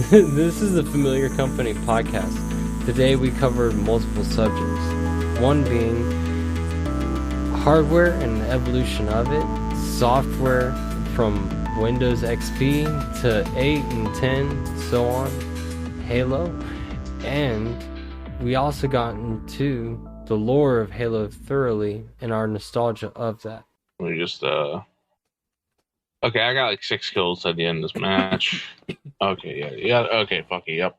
This is the Familiar Company podcast. Today we covered multiple subjects. One being hardware and the evolution of it, software from Windows XP to 8 and 10, so on, Halo, and we also got into the lore of Halo thoroughly and our nostalgia of that. We just, okay, I got like 6 kills at the end of this match. Okay, yeah, okay, fuck it, yep.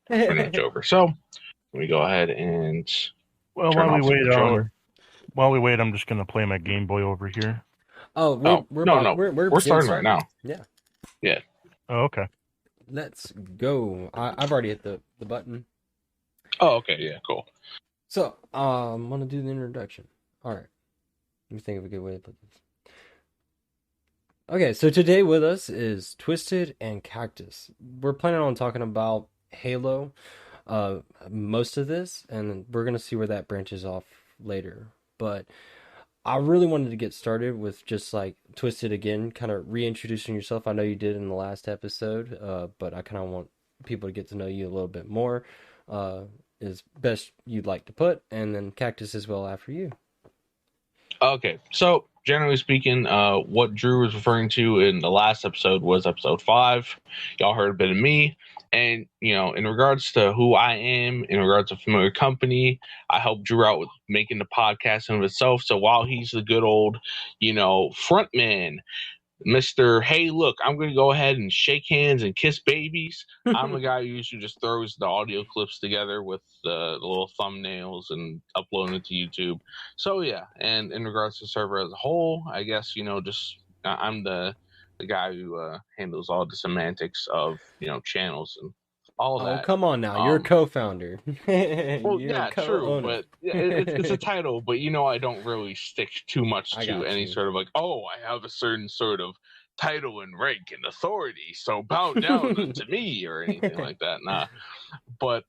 Pretty much over. So, let me go ahead and while we wait, I'm just gonna play my Game Boy over here. Oh, we're starting right now. Yeah. Oh, okay. Let's go. I've already hit the button. Oh, okay, yeah, cool. So, I'm gonna do the introduction. All right. Let me think of a good way to put this. Okay, so today with us is Twisted and Cactus. We're planning on talking about Halo, most of this, and we're gonna see where that branches off later. But I really wanted to get started with just like Twisted again, kind of reintroducing yourself. I know you did in the last episode, but I kind of want people to get to know you a little bit more. Is best you'd like to put, and then Cactus as well after you. Okay, so generally speaking, what Drew was referring to in the last episode was episode 5. Y'all heard a bit of me, and in regards to who I am, in regards to Familiar Company, I helped Drew out with making the podcast in of itself. So while he's the good old, front man, Mr. Hey, look, I'm going to go ahead and shake hands and kiss babies. I'm the guy who usually just throws the audio clips together with the little thumbnails and uploading it to YouTube. So, yeah, and in regards to the server as a whole, I guess, I'm the guy who handles all the semantics of, channels and all that. Oh, come on now. You're a co-founder. Well, yeah, true, but it's a title, but I don't really stick too much to any sort of like, oh, I have a certain sort of title and rank and authority, so bow down to me or anything like that. Nah. But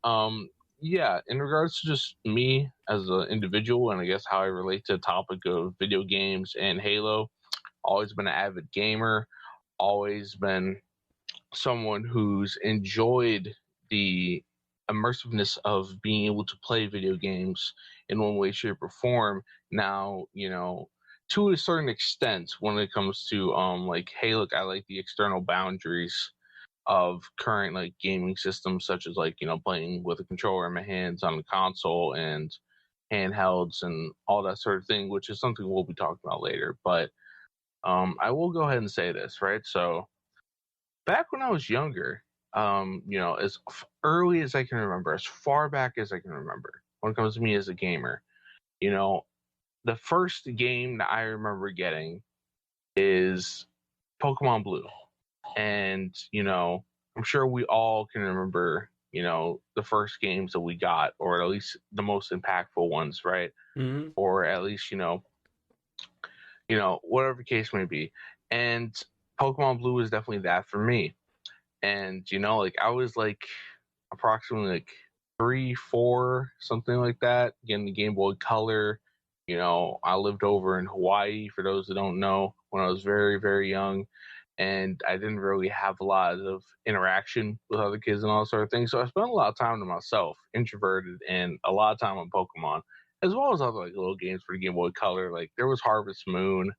yeah, in regards to just me as an individual and I guess how I relate to the topic of video games and Halo, always been an avid gamer, always been someone who's enjoyed the immersiveness of being able to play video games in one way, shape, or form. Now, to a certain extent, when it comes to like, hey, look, I like the external boundaries of current like gaming systems, such as like playing with a controller in my hands on the console and handhelds and all that sort of thing, which is something we'll be talking about later. But I will go ahead and say this, right? So back when I was younger, as early as I can remember, as far back as I can remember, when it comes to me as a gamer, the first game that I remember getting is Pokemon Blue. And, I'm sure we all can remember, the first games that we got, or at least the most impactful ones, right? Mm-hmm. Or at least, whatever the case may be. And Pokemon Blue is definitely that for me. And, I was like approximately like 3, 4, something like that, getting the Game Boy Color. I lived over in Hawaii, for those that don't know, when I was very, very young. And I didn't really have a lot of interaction with other kids and all that sort of thing. So I spent a lot of time to myself, introverted, and a lot of time on Pokemon, as well as other like little games for the Game Boy Color. Like there was Harvest Moon.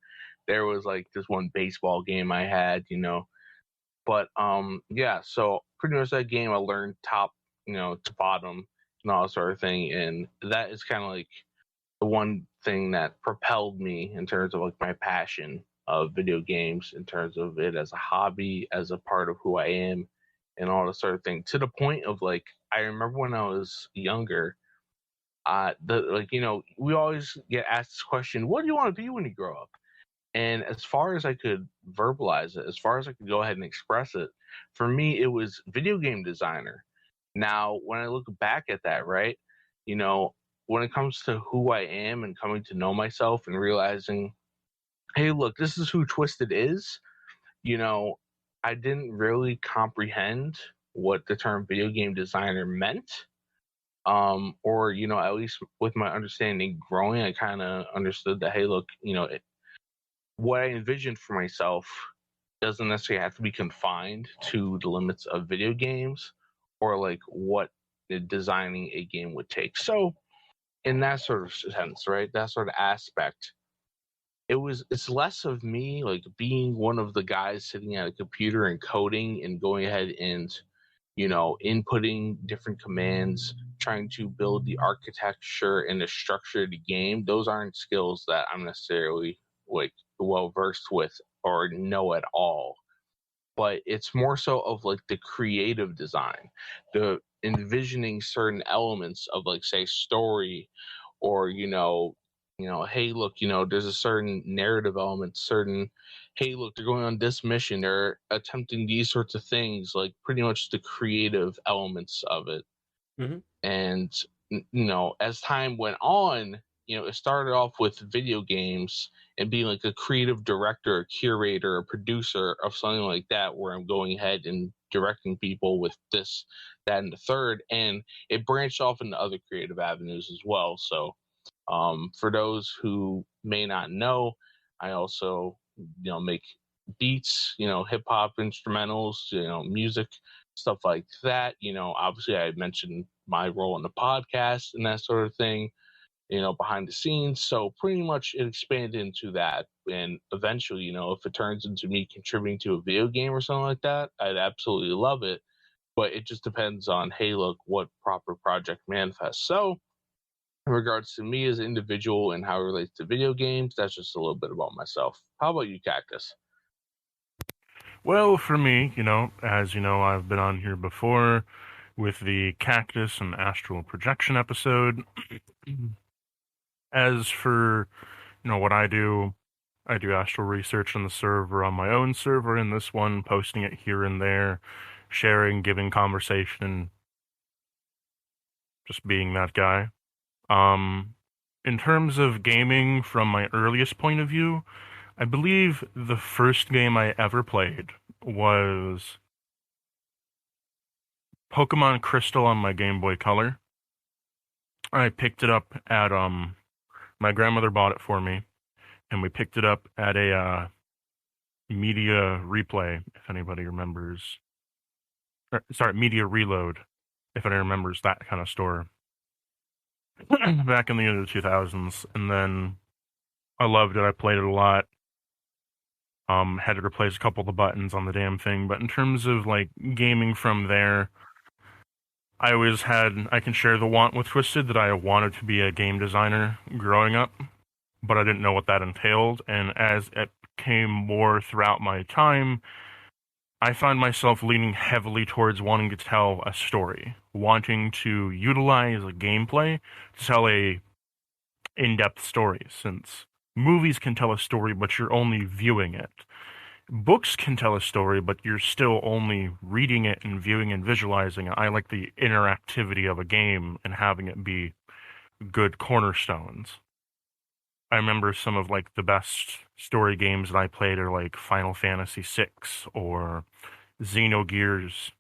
There was like this one baseball game I had, But yeah, so pretty much that game I learned top, to bottom and all that sort of thing. And that is kind of like the one thing that propelled me in terms of like my passion of video games, in terms of it as a hobby, as a part of who I am, and all that sort of thing. To the point of like, I remember when I was younger, we always get asked this question, what do you want to be when you grow up? And as far as I could verbalize it, as far as I could go ahead and express it, for me, it was video game designer. Now, when I look back at that, right, when it comes to who I am and coming to know myself and realizing, hey, look, this is who Twisted is, I didn't really comprehend what the term video game designer meant. Or, at least with my understanding growing, I kind of understood that, hey, look, what I envisioned for myself doesn't necessarily have to be confined to the limits of video games or like what designing a game would take. So in that sort of sense, right, that sort of aspect, it's less of me like being one of the guys sitting at a computer and coding and going ahead and inputting different commands, trying to build the architecture and the structure of the game. Those aren't skills that I'm necessarily like well versed with or know at all. But it's more so of like the creative design, the envisioning certain elements of like say story, or hey look, there's a certain narrative element, certain, hey look, they're going on this mission, they're attempting these sorts of things, like pretty much the creative elements of it. Mm-hmm. And as time went on, it started off with video games and being like a creative director, a curator, a producer of something like that, where I'm going ahead and directing people with this, that, and the third. And it branched off into other creative avenues as well. So for those who may not know, I also, make beats, hip hop instrumentals, music, stuff like that. Obviously I mentioned my role in the podcast and that sort of thing, behind the scenes. So pretty much it expanded into that. And eventually, if it turns into me contributing to a video game or something like that, I'd absolutely love it. But it just depends on, hey, look, what proper project manifests. So in regards to me as an individual and how it relates to video games, that's just a little bit about myself. How about you, Cactus? Well, for me, as you know, I've been on here before with the Cactus and Astral Projection episode. As for, what I do astral research on the server, on my own server in this one, posting it here and there, sharing, giving conversation, just being that guy. In terms of gaming from my earliest point of view, I believe the first game I ever played was Pokemon Crystal on my Game Boy Color. I picked it up at, my grandmother bought it for me, and we picked it up at a, Media Replay, if anybody remembers. Media Reload, if anybody remembers that kind of store. Back in the end of the 2000s, and then I loved it. I played it a lot. Had to replace a couple of the buttons on the damn thing, but in terms of like gaming from there, I can share the want with Twisted that I wanted to be a game designer growing up, but I didn't know what that entailed, and as it became more throughout my time, I find myself leaning heavily towards wanting to tell a story, wanting to utilize a gameplay to tell a in-depth story, since movies can tell a story, but you're only viewing it. Books can tell a story, but you're still only reading it and viewing and visualizing it. I like the interactivity of a game and having it be good cornerstones. I remember some of like the best story games that I played are like Final Fantasy VI or Xenogears,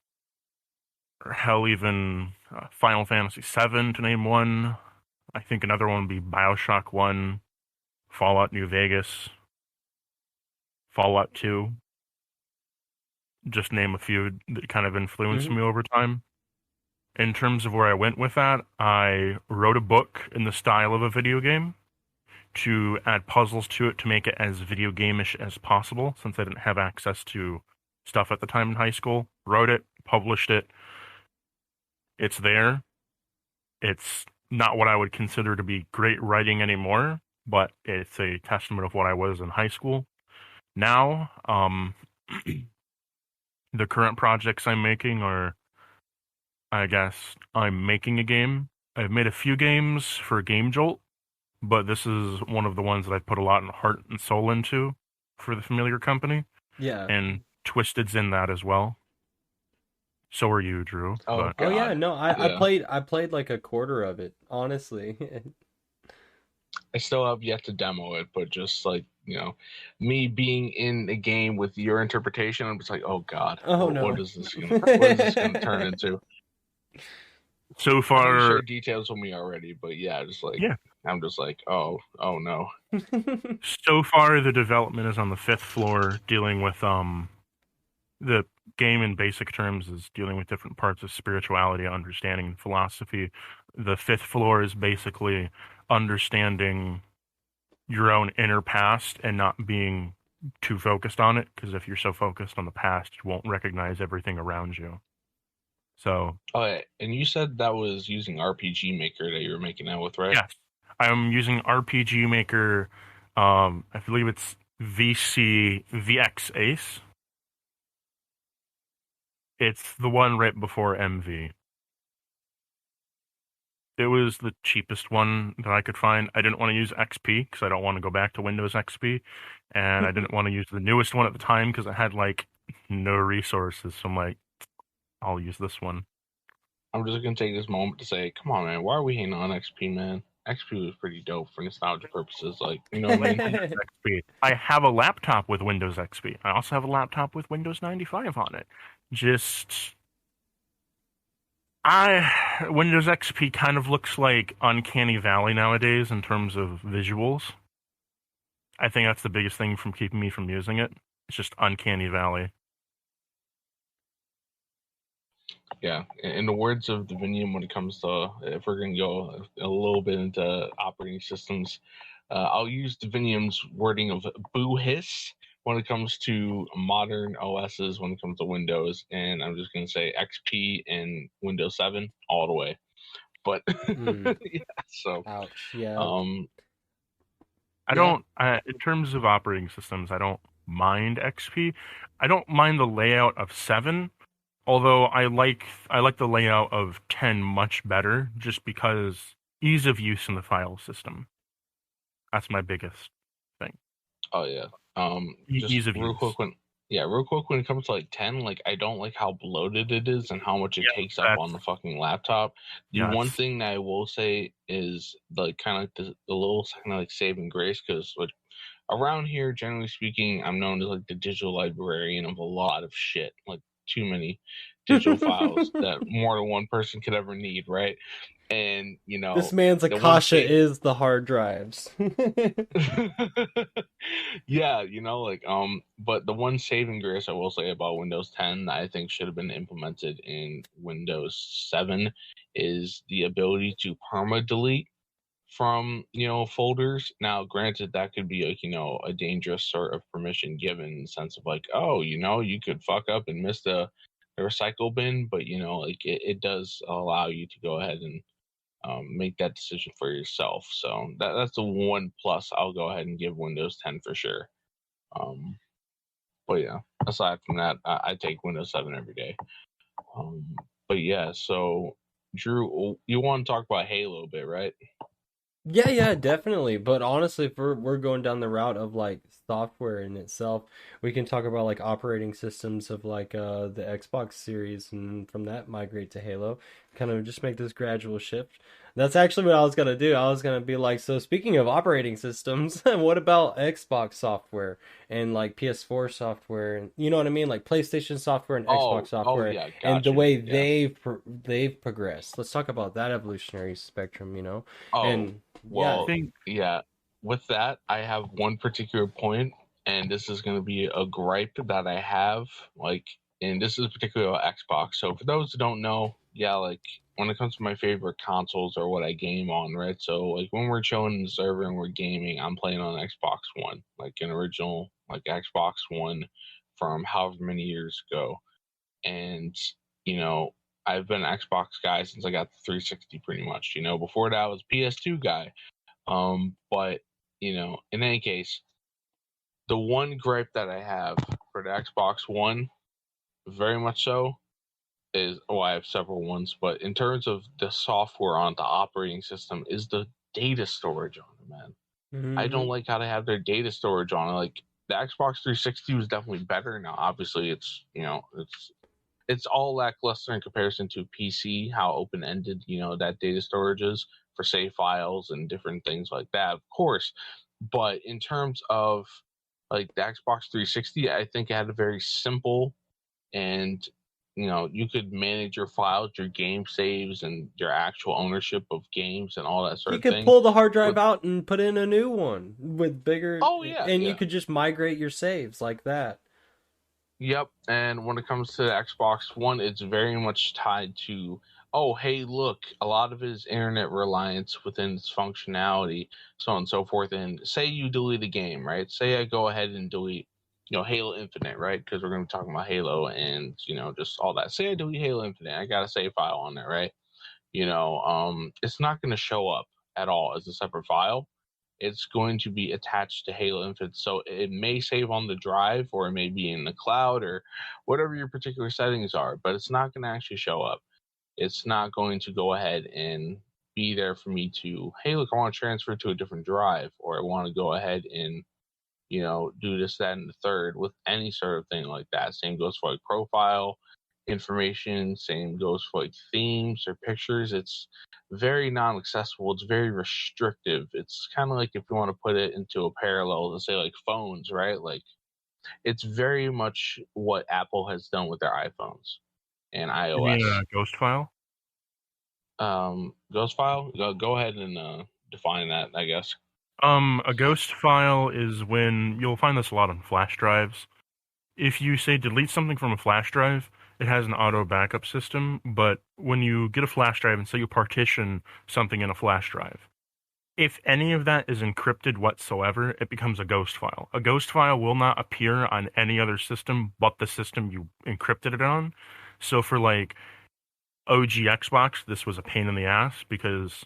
or hell, even Final Fantasy VII, to name one. I think another one would be Bioshock 1, Fallout New Vegas, Fallout 2. Just name a few that kind of influenced me over time. In terms of where I went with that, I wrote a book in the style of a video game to add puzzles to it to make it as video game-ish as possible, since I didn't have access to stuff at the time in high school. Wrote it, published it. It's there. It's not what I would consider to be great writing anymore, but it's a testament of what I was in high school. Now, the current projects I'm making are, I guess, I'm making a game. I've made a few games for Game Jolt, but this is one of the ones that I put a lot of heart and soul into for the Familiar Company. Yeah. And Twisted's in that as well. So are you, Drew. Oh yeah, no, I played like a quarter of it, honestly. I still have yet to demo it, but just like, me being in a game with your interpretation, I'm just like, oh god, no. What is this gonna turn into? So far, you shared details with me already, but yeah, just like, yeah. I'm just like, oh no. So far, the development is on the 5th floor, dealing with the game in basic terms is dealing with different parts of spirituality, understanding, and philosophy. The 5th floor is basically understanding your own inner past and not being too focused on it, because if you're so focused on the past, you won't recognize everything around you. So, and you said that was using RPG Maker that you were making that with, right? yes, I'm using RPG Maker. I believe it's VX Ace. It's the one right before MV. It was the cheapest one that I could find. I didn't want to use XP because I don't want to go back to Windows XP, and I didn't want to use the newest one at the time because it had like no resources. So I'm like, I'll use this one. I'm just gonna take this moment to say, come on, man, why are we hating on XP, man? XP was pretty dope for nostalgia purposes, like, you know what I mean? XP. I have a laptop with Windows XP. I also have a laptop with Windows 95 on it. Windows XP kind of looks like Uncanny Valley nowadays in terms of visuals. I think that's the biggest thing from keeping me from using it. It's just Uncanny Valley. Yeah, in the words of Divinium, when it comes to, if we're going to go a little bit into operating systems, I'll use Divinium's wording of boo hiss when it comes to modern OSs, when it comes to Windows, and I'm just going to say XP and Windows 7 all the way. But yeah, so ouch, yeah. I don't. In terms of operating systems, I don't mind XP. I don't mind the layout of 7. Although I like the layout of 10 much better, just because ease of use in the file system. That's my biggest thing. Oh yeah. Just ease of real use. quick when it comes to like 10, like I don't like how bloated it is and how much it takes up on the fucking laptop. The one thing that I will say is like kind of like the little kind of like saving grace, because like around here, generally speaking, I'm known as like the digital librarian of a lot of shit, like too many digital files that more than one person could ever need, right? And you know, this man's Akasha is the hard drives. Yeah, you know, like but the one saving grace I will say about Windows 10 that I think should have been implemented in Windows 7 is the ability to perma delete from, you know, folders. Now granted, that could be like, you know, a dangerous sort of permission given in the sense of like, oh, you know, you could fuck up and miss the recycle bin, but you know, like it does allow you to go ahead and make that decision for yourself. So that's the one plus I'll go ahead and give Windows 10 for sure. But yeah, aside from that, I take Windows 7 every day. But yeah, so Drew, you want to talk about Halo a bit, right? Yeah, definitely. But honestly, if we're going down the route of like software in itself, we can talk about like operating systems of like the Xbox series, and from that migrate to Halo. Kind of just make this gradual shift. That's actually what I was gonna do. I was gonna be like, so speaking of operating systems, what about Xbox software and like PS4 software, and you know what I mean, like PlayStation software and Xbox software, yeah, gotcha. and the way they've progressed. Let's talk about that evolutionary spectrum, you know. Well, yeah, with that, I have one particular point, and this is going to be a gripe that I have, like, and this is particularly about Xbox. So for those who don't know, yeah, like when it comes to my favorite consoles or what I game on, right? So like when we're chilling the server and we're gaming, I'm playing on Xbox One, like an original like Xbox One from however many years ago. And, you know, I've been an Xbox guy since I got the 360 pretty much. You know, before that I was PS2 guy. But, you know, in any case, the one gripe that I have for the Xbox One, very much so, is, I have several ones, but in terms of the software on the operating system, is the data storage on it, man. Mm-hmm. I don't like how they have their data storage on it. Like the Xbox 360 was definitely better. Now, obviously, it's, you know, it's all lackluster in comparison to PC, how open ended, you know, that data storage is for save files and different things like that, of course. But in terms of like the Xbox 360, I think it had a very simple and you could manage your files, your game saves, and your actual ownership of games and all that sort of thing. You could pull the hard drive out and put in a new one with bigger. Oh yeah, and you could just migrate your saves like that. Yep, and when it comes to the Xbox One, it's very much tied to, oh, hey, look, a lot of it is internet reliance within its functionality, so on and so forth. And say you delete a game, right? Say I go ahead and delete, Halo Infinite, right? Because we're going to be talking about Halo and, just all that. Say I delete Halo Infinite, I got a save file on there, right? It's not going to show up at all as a separate file. It's going to be attached to Halo Infinite. So it may save on the drive, or it may be in the cloud, or whatever your particular settings are, but it's not going to actually show up. It's not going to go ahead and be there for me to, hey, look, I want to transfer to a different drive, or I want to go ahead and, do this, that, and the third with any sort of thing like that. Same goes for like profile information, same goes for like themes or pictures. It's very non-accessible, it's very restrictive. It's kind of like, if you want to put it into a parallel to say like phones, right? Like, it's very much what Apple has done with their iPhones and iOS. You mean a ghost file? Ghost file? Go ahead and define that, I guess. A ghost file is when, you'll find this a lot on flash drives. If you say delete something from a flash drive, it has an auto backup system, but when you get a flash drive and say you partition something in a flash drive, if any of that is encrypted whatsoever, it becomes a ghost file. A ghost file will not appear on any other system but the system you encrypted it on. So for like OG Xbox, this was a pain in the ass because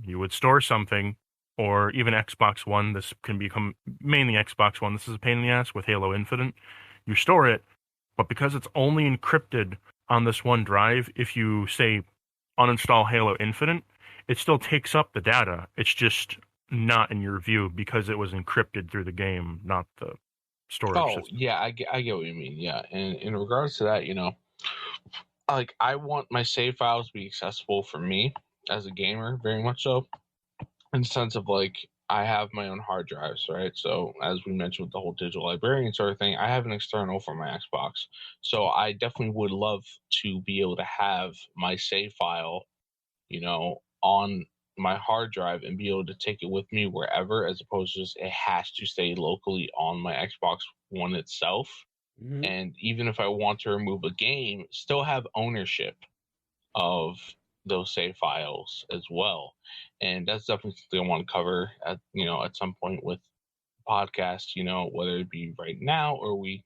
you would store something, or even Xbox One, this can become mainly Xbox One. This is a pain in the ass with Halo Infinite. You store it, but because it's only encrypted on this one drive, if you say uninstall Halo Infinite, it still takes up the data. It's just not in your view because it was encrypted through the game, not the storage system. Yeah, I get what you mean. Yeah, and in regards to that, like, I want my save files to be accessible for me as a gamer, very much so, in the sense of like, I have my own hard drives, right? So as we mentioned with the whole digital librarian sort of thing, I have an external for my Xbox. So I definitely would love to be able to have my save file, on my hard drive and be able to take it with me wherever, as opposed to just it has to stay locally on my Xbox One itself. Mm-hmm. And even if I want to remove a game, still have ownership of those save files as well. And that's definitely something I want to cover at some point with the podcast, whether it be right now or we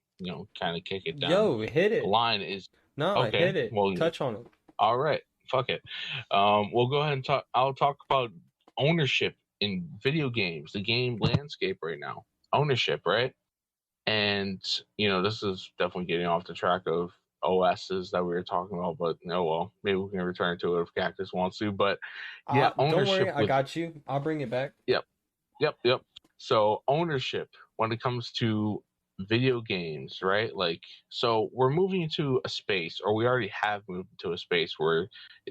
kind of kick it down. Hit it. The line is okay. Hit it. Well, touch on it. All right, fuck it. We'll go ahead and talk. I'll talk about ownership in video games, the game landscape right now. Ownership, right? And this is definitely getting off the track of OSs that we were talking about, but maybe we can return to it if Cactus wants to. But yeah, ownership. Don't worry, I got you. I'll bring it back. Yep. So ownership when it comes to video games, right? Like, so we're moving into a space, or we already have moved into a space where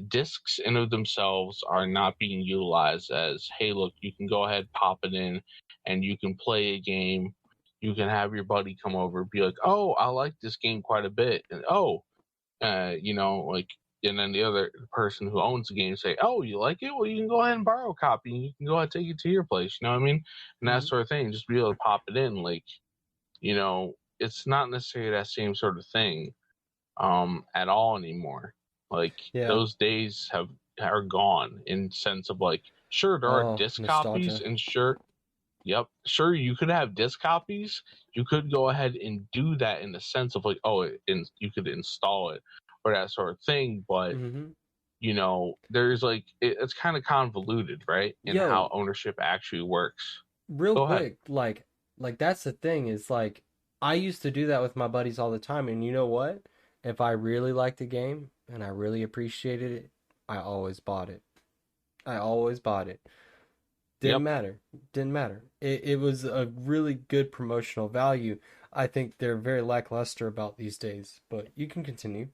discs in of themselves are not being utilized as, hey, look, you can go ahead, pop it in, and you can play a game. You can have your buddy come over, be like, oh, I like this game quite a bit. And and then the other person who owns the game say, oh, you like it? Well, you can go ahead and borrow a copy and you can go ahead and take it to your place. You know what I mean? And that sort of thing, just be able to pop it in. Like, it's not necessarily that same sort of thing at all anymore. Like, those days are gone in sense of like, sure, there are disc nostalgia. Copies, and sure, you could have disc copies. You could go ahead and do that in the sense of like, you could install it or that sort of thing. But there's like, it's kind of convoluted, right? In how ownership actually works. Real quick, like that's the thing, is like, I used to do that with my buddies all the time, and you know what? If I really liked a game and I really appreciated it, I always bought it. Didn't matter. It was a really good promotional value. I think they're very lackluster about these days, but you can continue.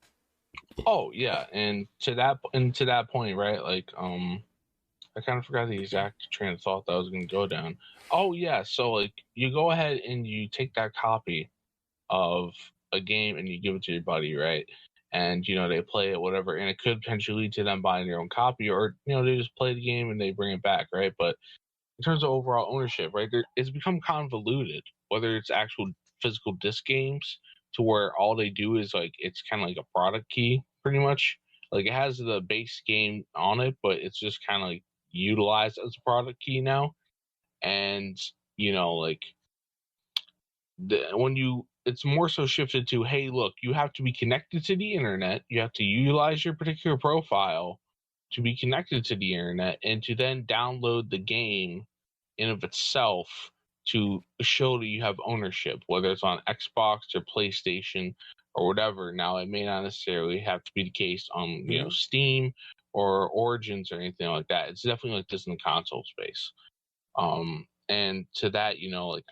Oh yeah, and to that point, right? Like, I kind of forgot the exact train of thought that I was going to go down. Oh yeah, so like, you go ahead and you take that copy of a game and you give it to your buddy, right? and they play it, whatever, and it could potentially lead to them buying their own copy, or they just play the game and they bring it back, right? But in terms of overall ownership, right, it's become convoluted. Whether it's actual physical disc games, to where all they do is like it's kind of like a product key, pretty much. Like it has the base game on it, but it's just kind of like utilized as a product key now. And like it's more so shifted to, hey, look, you have to be connected to the internet. You have to utilize your particular profile to be connected to the internet and to then download the game in of itself to show that you have ownership, whether it's on Xbox or PlayStation or whatever. Now, it may not necessarily have to be the case on Steam or Origins or anything like that. It's definitely like this in the console space. And to that, like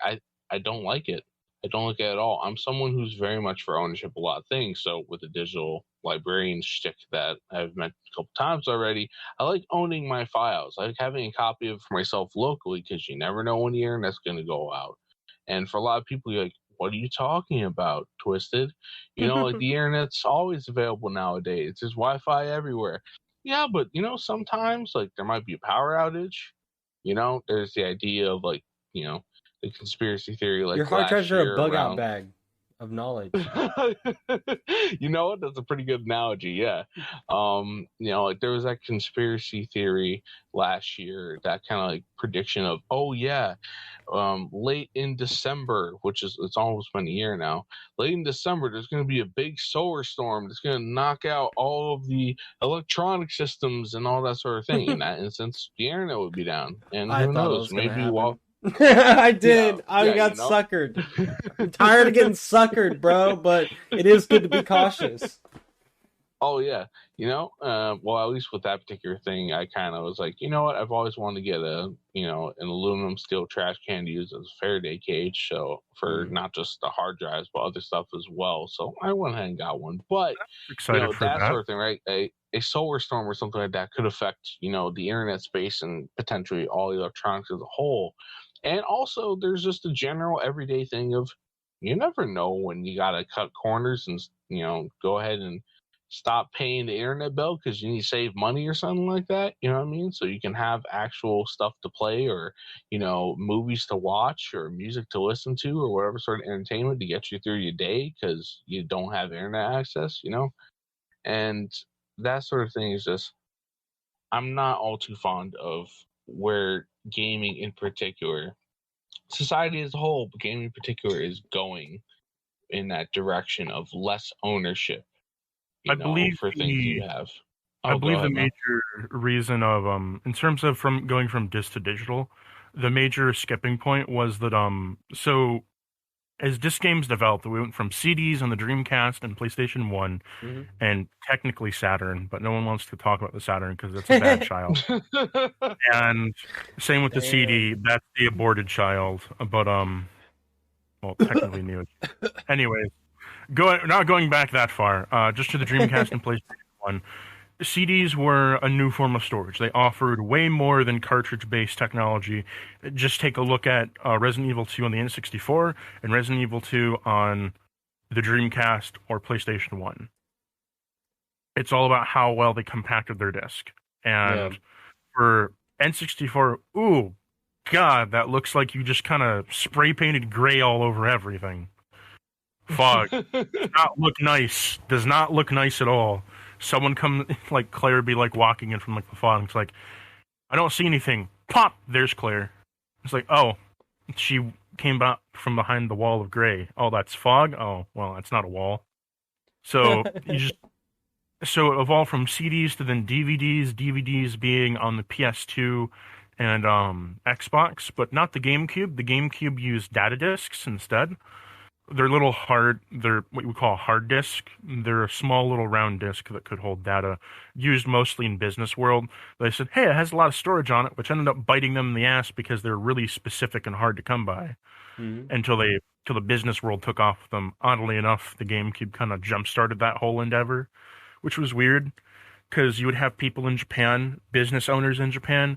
I don't like it. I don't like it at all. I'm someone who's very much for ownership of a lot of things. So with the digital librarian shtick that I've mentioned a couple times already, I like owning my files. I like having a copy of it for myself locally, because you never know when the internet's going to go out. And for a lot of people, you're like, what are you talking about, Twisted? Like the internet's always available nowadays. There's Wi-Fi everywhere. Yeah, but sometimes like there might be a power outage. There's the idea of like, the conspiracy theory, like your hard drives are a bug around... out bag of knowledge. You know what? That's a pretty good analogy. Yeah. Like there was that conspiracy theory last year, that kind of like prediction of, oh yeah, late in December, which is, it's almost been a year now. Late in December, there's going to be a big solar storm that's going to knock out all of the electronic systems and all that sort of thing. In that instance, the internet would be down, and who knows? Maybe I did. I got suckered. I'm tired of getting suckered, bro, but it is good to be cautious. Oh, yeah. Well, at least with that particular thing, I kind of was like, you know what? I've always wanted to get an aluminum steel trash can to use as a Faraday cage. So for not just the hard drives, but other stuff as well. So I went ahead and got one. But, excited for that sort of thing, right? A solar storm or something like that could affect, the internet space and potentially all the electronics as a whole. And also, there's just a general everyday thing of, you never know when you got to cut corners and, go ahead and stop paying the internet bill because you need to save money or something like that. You know what I mean? So you can have actual stuff to play, or, movies to watch, or music to listen to, or whatever sort of entertainment to get you through your day because you don't have internet access, And that sort of thing is just, I'm not all too fond of where gaming in particular, society as a whole, but gaming in particular, is going in that direction of less ownership. I believe for things you have. I believe the major reason of in terms of from going from disc to digital, the major skipping point was that so as disc games developed, we went from CDs on the Dreamcast and PlayStation 1 and technically Saturn, but no one wants to talk about the Saturn because it's a bad child. And same with the CD, that's the aborted child, but well, technically new. Anyways, not going back that far, just to the Dreamcast and PlayStation 1. CDs were a new form of storage. They offered way more than cartridge-based technology. Just take a look at Resident Evil 2 on the N64 and Resident Evil 2 on the Dreamcast or PlayStation 1. It's all about how well they compacted their disc. And for N64, ooh, God, that looks like you just kind of spray-painted gray all over everything. Fog. Does not look nice. Does not look nice at all. Someone come, like Claire would be like walking in from like the fog. It's like, I don't see anything. Pop! There's Claire. It's like, oh, she came back from behind the wall of gray. Oh, that's fog? Oh, well, that's not a wall. So so it evolved from CDs to then DVDs being on the PS2 and Xbox, but not the GameCube. The GameCube used data discs instead. They're they're what we call a hard disk. They're a small little round disk that could hold data, used mostly in business world. They said, hey, it has a lot of storage on it, which ended up biting them in the ass because they're really specific and hard to come by. Until the business world took off with them. Oddly enough, the GameCube kind of jump-started that whole endeavor, which was weird, because you would have people in Japan, business owners in Japan,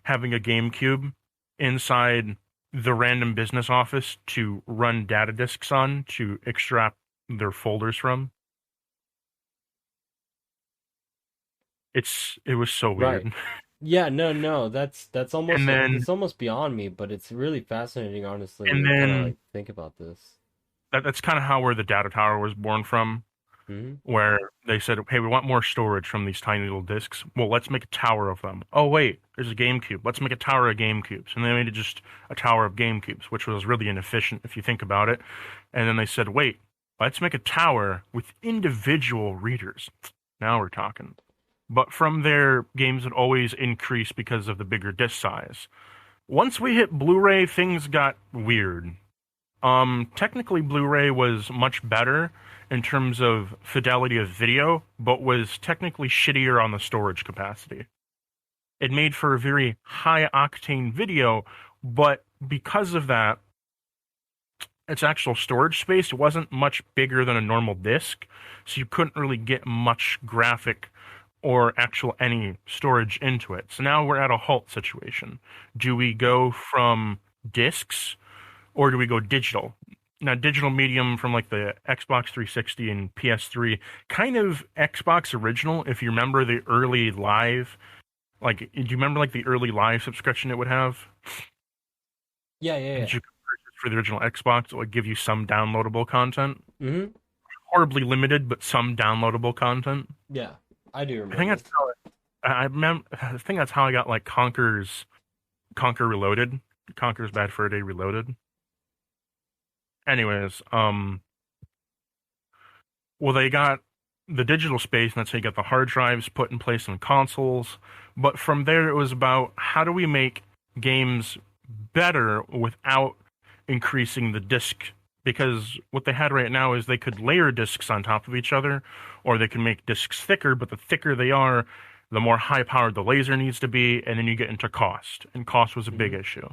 having a GameCube inside the random business office to run data disks on to extract their folders from. It was so weird. Right. Yeah, no, that's almost And then it's almost beyond me, but it's really fascinating, honestly, and to kind of then like think about this. that's kind of how where the data tower was born from, Hmm. where they said, "Hey, we want more storage from these tiny little disks. Well, let's make a tower of them. Oh wait, there's a GameCube. Let's make a tower of GameCubes." And they made it just a tower of GameCubes, which was really inefficient if you think about it. And then they said, "Wait, let's make a tower with individual readers." Now we're talking. But from there, games would always increase because of the bigger disk size. Once we hit Blu-ray, things got weird. Technically, Blu-ray was much better in terms of fidelity of video, but was technically shittier on the storage capacity. It made for a very high-octane video, but because of that, its actual storage space wasn't much bigger than a normal disc, so you couldn't really get much graphic or actual any storage into it. So now we're at a halt situation. Do we go from discs or do we go digital? Now, digital medium from like the Xbox 360 and PS3, kind of Xbox original. If you remember the early live, like, do you remember like the early live subscription it would have? Yeah. That you could purchase for the original Xbox, it would give you some downloadable content. Hmm. Horribly limited, but some downloadable content. Yeah, I do remember. I think that's I think that's how I got like Conker Reloaded, Conker's Bad Fur Day Reloaded. Anyways, well, they got the digital space, and that's how you got the hard drives put in place on consoles. But from there, it was about how do we make games better without increasing the disc, because what they had right now is they could layer discs on top of each other, or they can make discs thicker, but the thicker they are, the more high-powered the laser needs to be, and then you get into cost, and cost was a big issue.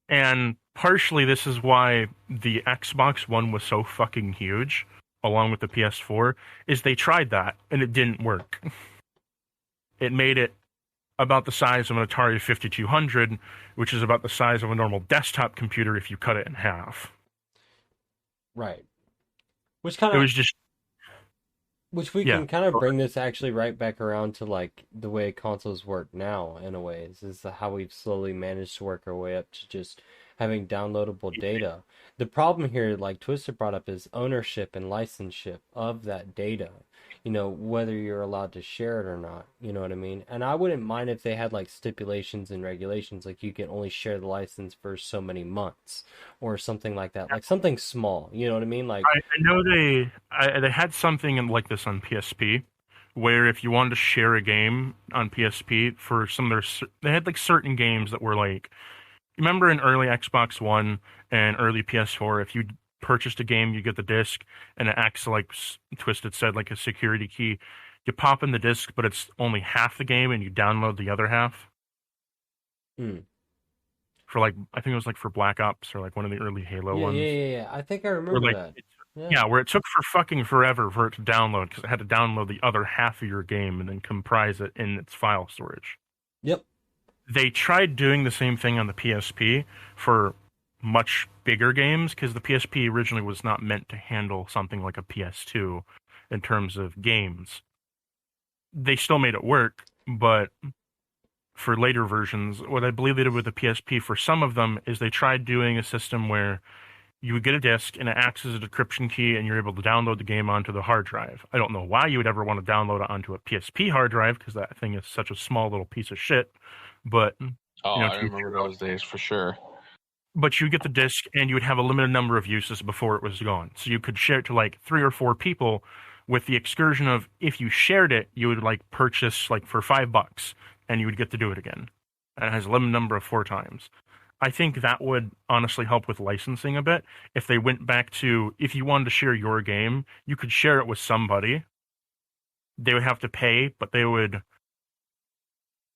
And partially this is why the Xbox One was so fucking huge, along with the PS4, is they tried that, and it didn't work. It made it about the size of an Atari 5200, which is about the size of a normal desktop computer if you cut it in half. Right. Which kind of... It was just... Which we can kind of bring this actually right back around to like the way consoles work now, in a way. Is how we've slowly managed to work our way up to just having downloadable data. The problem here, like Twisted brought up, is ownership and licenseship of that data. You know, whether you're allowed to share it or not. You know what I mean? And I wouldn't mind if they had like stipulations and regulations, like you can only share the license for so many months or something like that. Like something small. You know what I mean? Like I know they had something like this on PSP, where if you wanted to share a game on PSP for some of they had like certain games that were like, remember in early Xbox One and early PS4, if you purchased a game, you get the disc, and it acts like Twisted said, like a security key. You pop in the disc, but it's only half the game, and you download the other half. For like, I think it was like for Black Ops or like one of the early Halo ones. Yeah. I think I remember that. Where it took for fucking forever for it to download, because it had to download the other half of your game and then comprise it in its file storage. Yep. They tried doing the same thing on the PSP for much bigger games, because the PSP originally was not meant to handle something like a PS2 in terms of games. They still made it work, but for later versions, what I believe they did with the PSP for some of them is they tried doing a system where you would get a disc and it acts as a decryption key, and you're able to download the game onto the hard drive. I don't know why you would ever want to download it onto a PSP hard drive, because that thing is such a small little piece of shit. But I remember those days for sure. But you get the disc, and you would have a limited number of uses before it was gone. So you could share it to like 3 or 4 people, with the excursion of if you shared it, you would like purchase like for $5, and you would get to do it again. And it has a limited number of 4 times. I think that would honestly help with licensing a bit. If they went back to, if you wanted to share your game, you could share it with somebody. They would have to pay, but they would,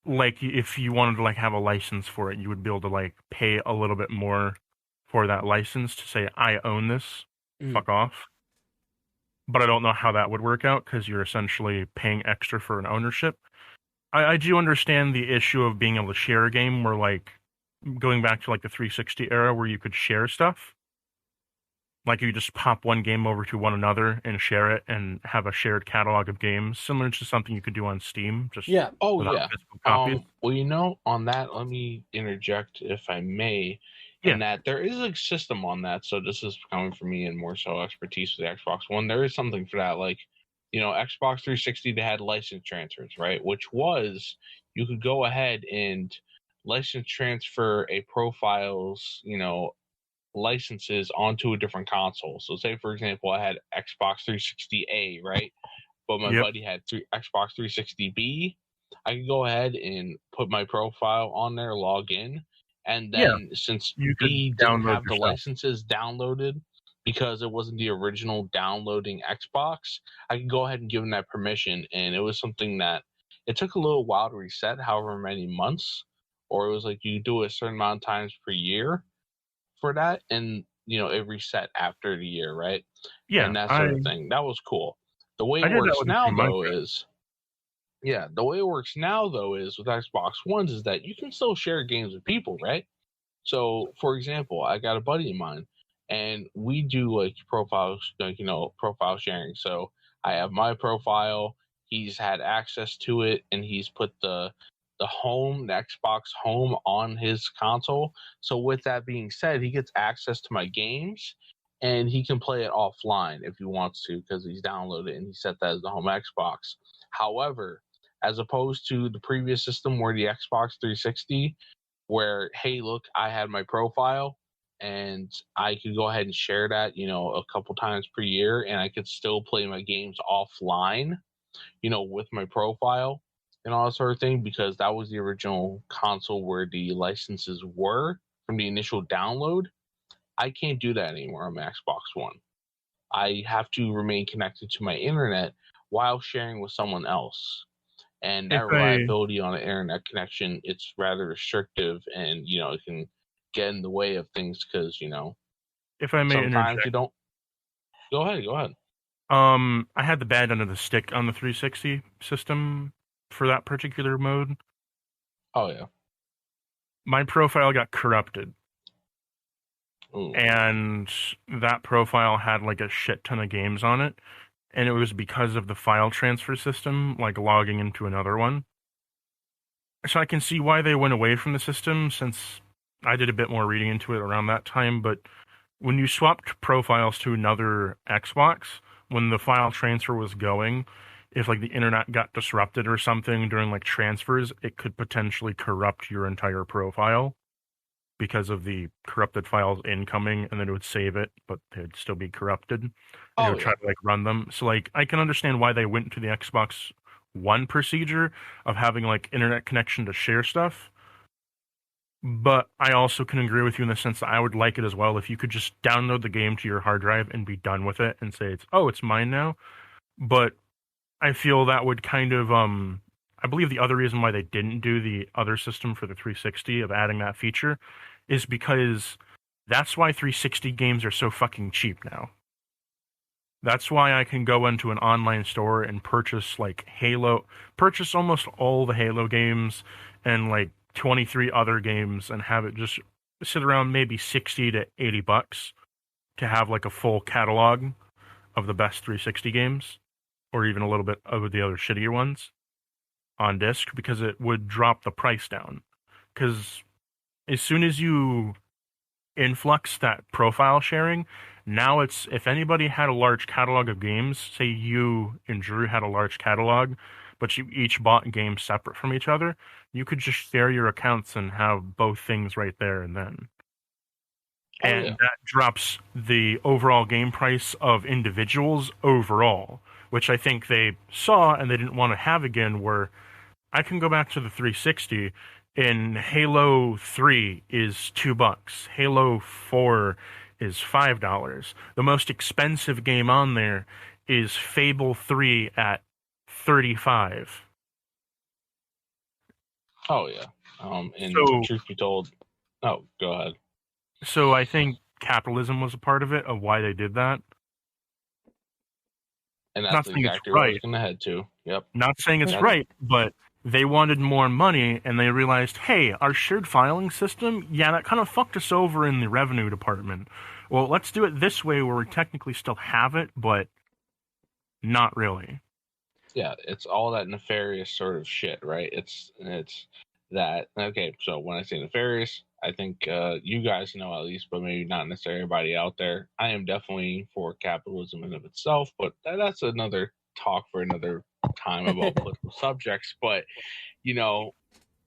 like, if you wanted to like have a license for it, you would be able to like pay a little bit more for that license to say, I own this, fuck off. But I don't know how that would work out, because you're essentially paying extra for an ownership. I do understand the issue of being able to share a game, where like going back to like the 360 era where you could share stuff. Like you just pop one game over to one another and share it and have a shared catalog of games, similar to something you could do on Steam. Just yeah. Oh yeah. Well, on that, let me interject if I may. In that there is a system on that. So this is coming from me and more so expertise with the Xbox One. There is something for that. Like, Xbox 360, they had license transfers, right? Which was you could go ahead and license transfer a profile's, licenses onto a different console. So say for example, I had Xbox 360A, right? But my buddy had Xbox 360B. I could go ahead and put my profile on there, log in, and then since B didn't have the licenses downloaded because it wasn't the original downloading Xbox, I could go ahead and give him that permission. And it was something that it took a little while to reset, however many months, or it was like you do a certain amount of times per year for that, and it reset after the year, right? Yeah, and that sort of thing. That was cool. The way it works now, though, is with Xbox Ones is that you can still share games with people, right? So, for example, I got a buddy of mine, and we do like profiles, profile sharing. So I have my profile. He's had access to it, and he's put the Xbox Home on his console. So with that being said, he gets access to my games, and he can play it offline if he wants to because he's downloaded it and he set that as the home Xbox. However, as opposed to the previous system where the Xbox 360, where, hey, look, I had my profile and I could go ahead and share that, a couple times per year, and I could still play my games offline, with my profile and all that sort of thing, because that was the original console where the licenses were from the initial download. I can't do that anymore on my Xbox One. I have to remain connected to my internet while sharing with someone else. And that reliability on an internet connection, it's rather restrictive, and it can get in the way of things because if I may sometimes interject. You don't. Go ahead. I had the bad end of the stick on the 360 system for that particular mode. Oh yeah. My profile got corrupted. Ooh. And that profile had like a shit ton of games on it. And it was because of the file transfer system, like logging into another one. So I can see why they went away from the system, since I did a bit more reading into it around that time. But when you swapped profiles to another Xbox, when the file transfer was going, if like the internet got disrupted or something during like transfers, it could potentially corrupt your entire profile because of the corrupted files incoming, and then it would save it, but they'd still be corrupted. And it would try to like run them. So like I can understand why they went to the Xbox One procedure of having like internet connection to share stuff. But I also can agree with you in the sense that I would like it as well if you could just download the game to your hard drive and be done with it and say it's mine now. But I feel that would kind of I believe the other reason why they didn't do the other system for the 360 of adding that feature is because that's why 360 games are so fucking cheap now. That's why I can go into an online store and purchase purchase almost all the Halo games and like 23 other games and have it just sit around maybe 60 to 80 bucks to have like a full catalog of the best 360 games, or even a little bit of the other shittier ones on disc, because it would drop the price down. Because as soon as you influx that profile sharing, now it's, if anybody had a large catalog of games, say you and Drew had a large catalog, but you each bought games separate from each other, you could just share your accounts and have both things right there and then. That drops the overall game price of individuals overall, which I think they saw and they didn't want to have again, where I can go back to the 360 and Halo 3 is $2. Halo 4 is $5. The most expensive game on there is Fable 3 at $35. Oh yeah. And truth be told, go ahead. So I think capitalism was a part of it, of why they did that. And that's exactly what I was going to head to. Yep. Not saying it's right, but they wanted more money, and they realized, hey, our shared filing system, that kind of fucked us over in the revenue department. well, let's do it this way where we technically still have it, but not really. Yeah, it's all that nefarious sort of shit, right? It's that. Okay, so when I say nefarious, I think you guys know at least, but maybe not necessarily everybody out there. I am definitely for capitalism in of itself, but that's another talk for another time about political subjects. But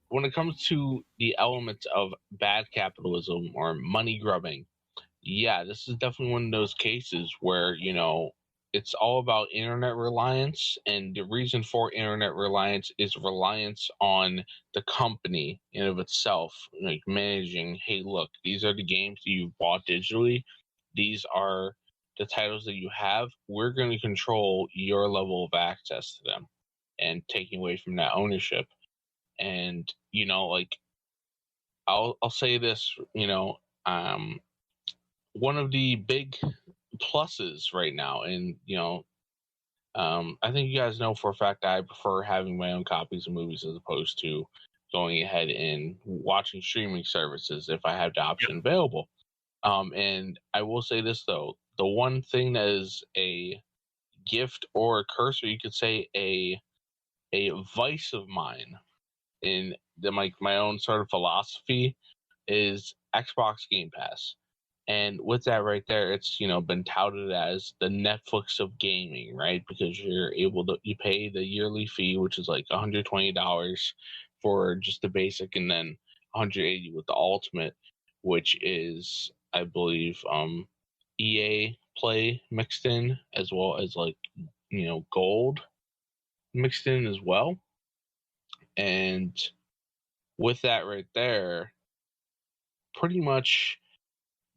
when it comes to the elements of bad capitalism or money grubbing, yeah, this is definitely one of those cases where, it's all about internet reliance. And the reason for internet reliance is reliance on the company in of itself, like managing, hey, look, these are the games that you've bought digitally. These are the titles that you have. We're going to control your level of access to them and taking away from that ownership. And, like, I'll say this, one of the big pluses right now, and I think you guys know for a fact that I prefer having my own copies of movies as opposed to going ahead and watching streaming services if I have the option available. And I will say this though, the one thing that is a gift or a curse, or you could say a vice of mine in my own sort of philosophy, is Xbox Game Pass. And with that right there, it's been touted as the Netflix of gaming, right? Because you pay the yearly fee, which is like $120 for just the basic, and then $180 with the ultimate, which is, I believe, EA Play mixed in, as well as like gold mixed in as well. And with that right there, pretty much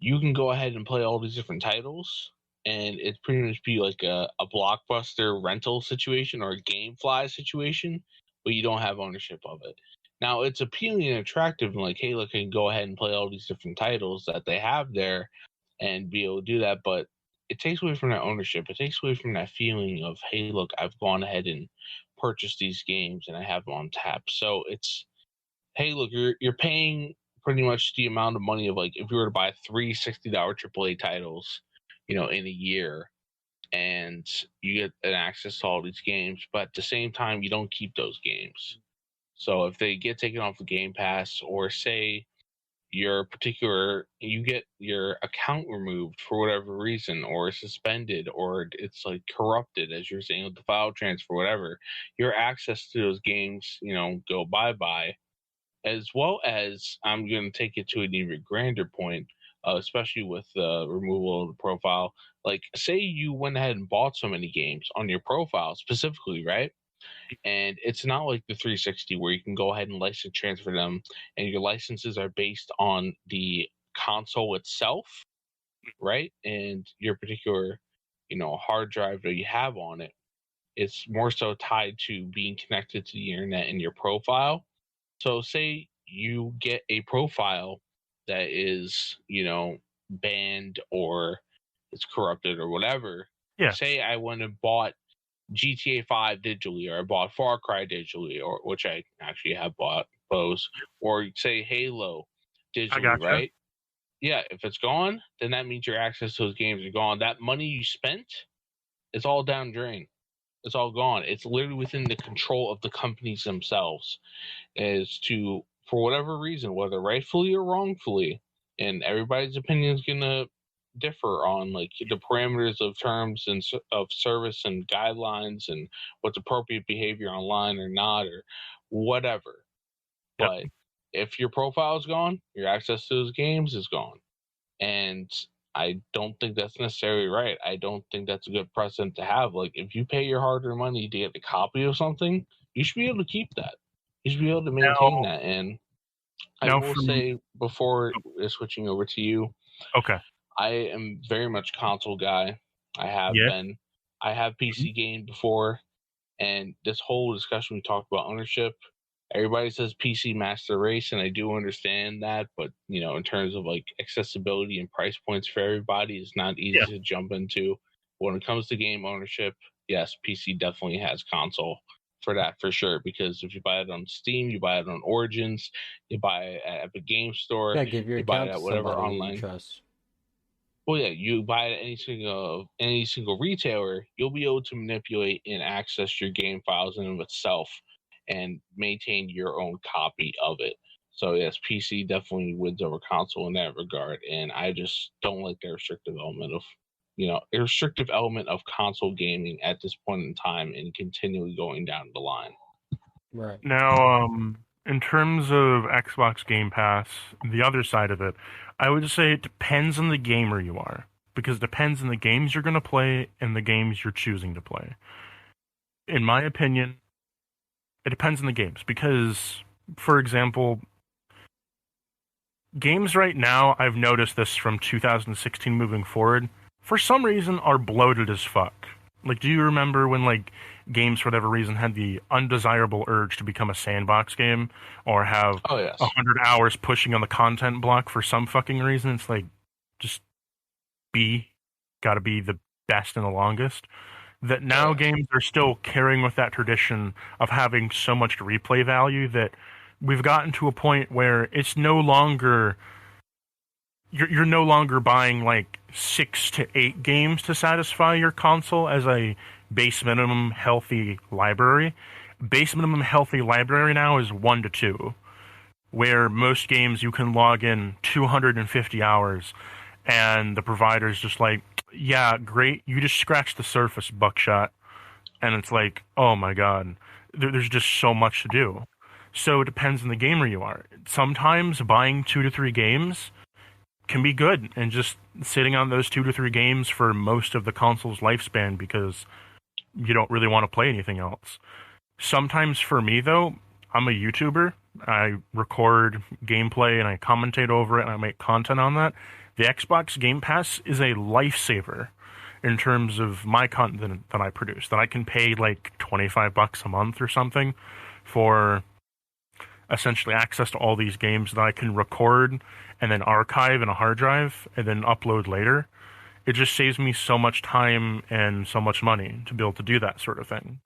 you can go ahead and play all these different titles, and it's pretty much be like a blockbuster rental situation or a GameFly situation, but you don't have ownership of it. Now it's appealing and attractive, and like, hey, look, I can go ahead and play all these different titles that they have there and be able to do that, but it takes away from that ownership. It takes away from that feeling of, hey, look, I've gone ahead and purchased these games and I have them on tap. So it's, hey, look, you're paying pretty much the amount of money of, like, if you were to buy three $60 AAA titles, in a year, and you get an access to all these games, but at the same time, you don't keep those games. So if they get taken off the Game Pass, or say you get your account removed for whatever reason, or suspended, or it's like corrupted, as you're saying with the file transfer, whatever, your access to those games, go bye-bye. As well as, I'm going to take it to an even grander point, especially with the removal of the profile. Like, say you went ahead and bought so many games on your profile specifically, right? And it's not like the 360 where you can go ahead and license transfer them, and your licenses are based on the console itself, right? And your particular, hard drive that you have on it. It's more so tied to being connected to the internet and your profile. So say you get a profile that is, banned, or it's corrupted or whatever. Yeah. Say I went and bought GTA 5 digitally, or I bought Far Cry digitally, or which I actually have bought those, or say Halo digitally, right? Yeah, if it's gone, then that means your access to those games are gone. That money you spent, it's all down drain. It's all gone. It's literally within the control of the companies themselves, as to, for whatever reason, whether rightfully or wrongfully, and everybody's opinion is gonna differ on, like, the parameters of terms and of service and guidelines and what's appropriate behavior online or not, or whatever. Yep. But if your profile is gone, your access to those games is gone, and I don't think that's necessarily right. I don't think that's a good precedent to have. Like, if you pay your hard-earned money to get a copy of something, you should be able to keep that. You should be able to maintain that. And I will say, before switching over to you, okay, I am very much console guy. I have been. I have PC gamed before, and this whole discussion we talked about ownership. Everybody says PC master race, and I do understand that, but in terms of like accessibility and price points for everybody, it's not easy to jump into. When it comes to game ownership, yes, PC definitely has console for that, for sure. Because if you buy it on Steam, you buy it on Origins, you buy it at Epic Game Store, give your you buy account it to at whatever somebody online. you trust. Well, yeah, you buy at any single retailer, you'll be able to manipulate and access your game files in of itself, and maintain your own copy of it. So yes, PC definitely wins over console in that regard, and I just don't like the restrictive element of console gaming at this point in time, and continually going down the line. Right. Now, in terms of Xbox Game Pass, the other side of it, I would say it depends on the gamer you are, because it depends on the games you're going to play and the games you're choosing to play. In my opinion, it depends on the games, because, for example, games right now, I've noticed this from 2016 moving forward, for some reason are bloated as fuck. Like, do you remember when, like, games for whatever reason had the undesirable urge to become a sandbox game or have 100 hours pushing on the content block for some fucking reason? It's like, just gotta be the best and the longest. That now games are still carrying with that tradition of having so much replay value that we've gotten to a point where it's no longer you're no longer buying like 6 to 8 games to satisfy your console as a base minimum healthy library. Base minimum healthy library now is 1 to 2, where most games you can log in 250 hours and the provider's just like, yeah, great, you just scratched the surface, Buckshot. And it's like, oh my god, there's just so much to do. So it depends on the gamer you are. Sometimes buying 2 to 3 games can be good, and just sitting on those 2 to 3 games for most of the console's lifespan because you don't really want to play anything else. Sometimes for me, though, I'm a YouTuber. I record gameplay and I commentate over it and I make content on that. The Xbox Game Pass is a lifesaver in terms of my content that I produce, that I can pay like $25 a month or something for essentially access to all these games that I can record and then archive in a hard drive and then upload later. It just saves me so much time and so much money to be able to do that sort of thing.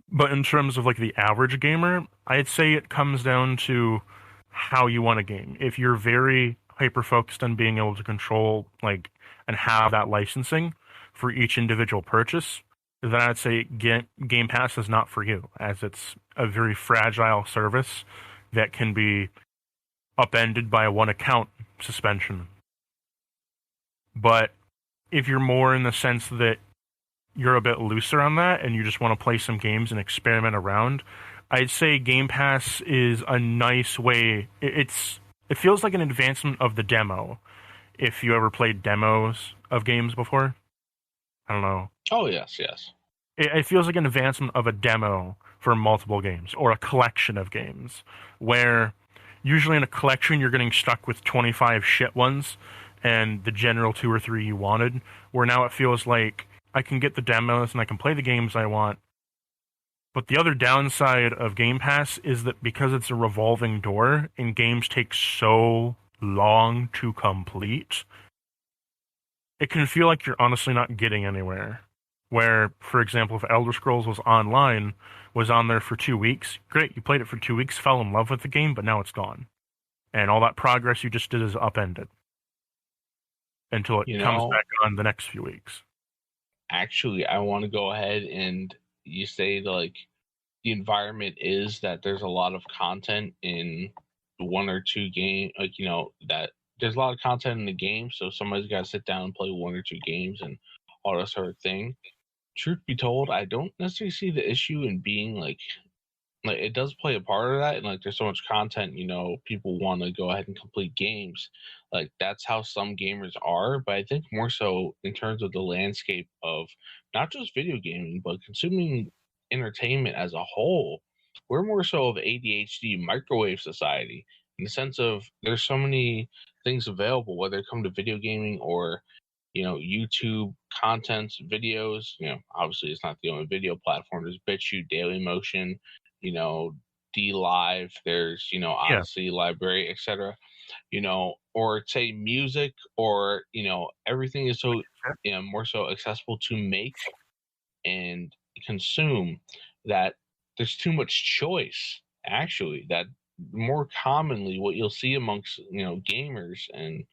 But in terms of like the average gamer, I'd say it comes down to how you want a game. If you're very hyper focused on being able to control like and have that licensing for each individual purchase, then I'd say Game Pass is not for you, as it's a very fragile service that can be upended by a one account suspension. But if you're more in the sense that you're a bit looser on that and you just want to play some games and experiment around, I'd say Game Pass is a nice way. It feels like an advancement of the demo. If you ever played demos of games before, I don't know. Oh, yes. It feels like an advancement of a demo for multiple games or a collection of games, where usually in a collection you're getting stuck with 25 shit ones and the general 2 or 3 you wanted, where now it feels like I can get the demos and I can play the games I want. But the other downside of Game Pass is that because it's a revolving door and games take so long to complete, it can feel like you're honestly not getting anywhere. Where, for example, if Elder Scrolls was on there for 2 weeks, great, you played it for 2 weeks, fell in love with the game, but now it's gone. And all that progress you just did is upended. Until it comes back on the next few weeks. Actually, I want to go ahead and you say the environment is that there's a lot of content in 1 or 2 games, that there's a lot of content in the game, so somebody's got to sit down and play 1 or 2 games and all that sort of thing. Truth be told, I don't necessarily see the issue in being like it does play a part of that, and there's so much content, people want to go ahead and complete games. That's how some gamers are, but I think more so in terms of the landscape of not just video gaming but consuming entertainment as a whole. We're more so of ADHD microwave society, in the sense of there's so many things available, whether it come to video gaming or YouTube content, videos. Obviously it's not the only video platform. There's BitChute, Dailymotion, D Live, there's Odyssey, Library, etc. Or say music, or everything is so more so accessible to make and consume that there's too much choice. Actually, that more commonly what you'll see amongst gamers and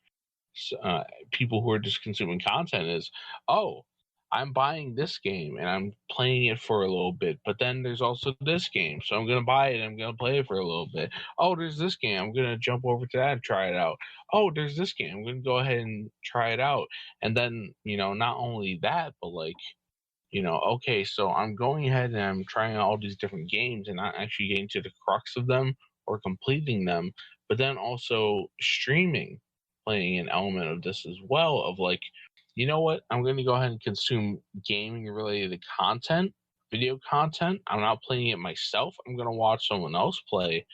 people who are just consuming content is, oh, I'm buying this game and I'm playing it for a little bit, but then there's also this game, so I'm gonna buy it and I'm gonna play it for a little bit. Oh, there's this game, I'm gonna jump over to that and try it out. Oh, there's this game, I'm gonna go ahead and try it out. And then, not only that, but like, okay, so I'm going ahead and I'm trying out all these different games and not actually getting to the crux of them or completing them, but then also streaming, playing an element of this as well, of like, you know what, I'm going to go ahead and consume gaming related content, video content. I'm not playing it myself. I'm going to watch someone else play,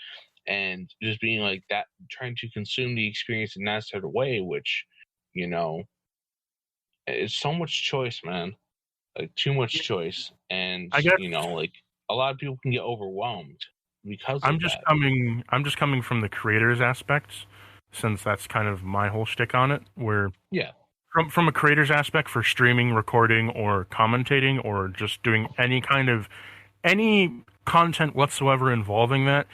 and just being like that, trying to consume the experience in that sort of way, which, it's so much choice, man. Like too much choice, and I guess, like a lot of people can get overwhelmed because I'm of just that. I'm just coming from the creator's aspects, since that's kind of my whole shtick on it. Where from a creator's aspect, for streaming, recording, or commentating, or just doing any content whatsoever involving that,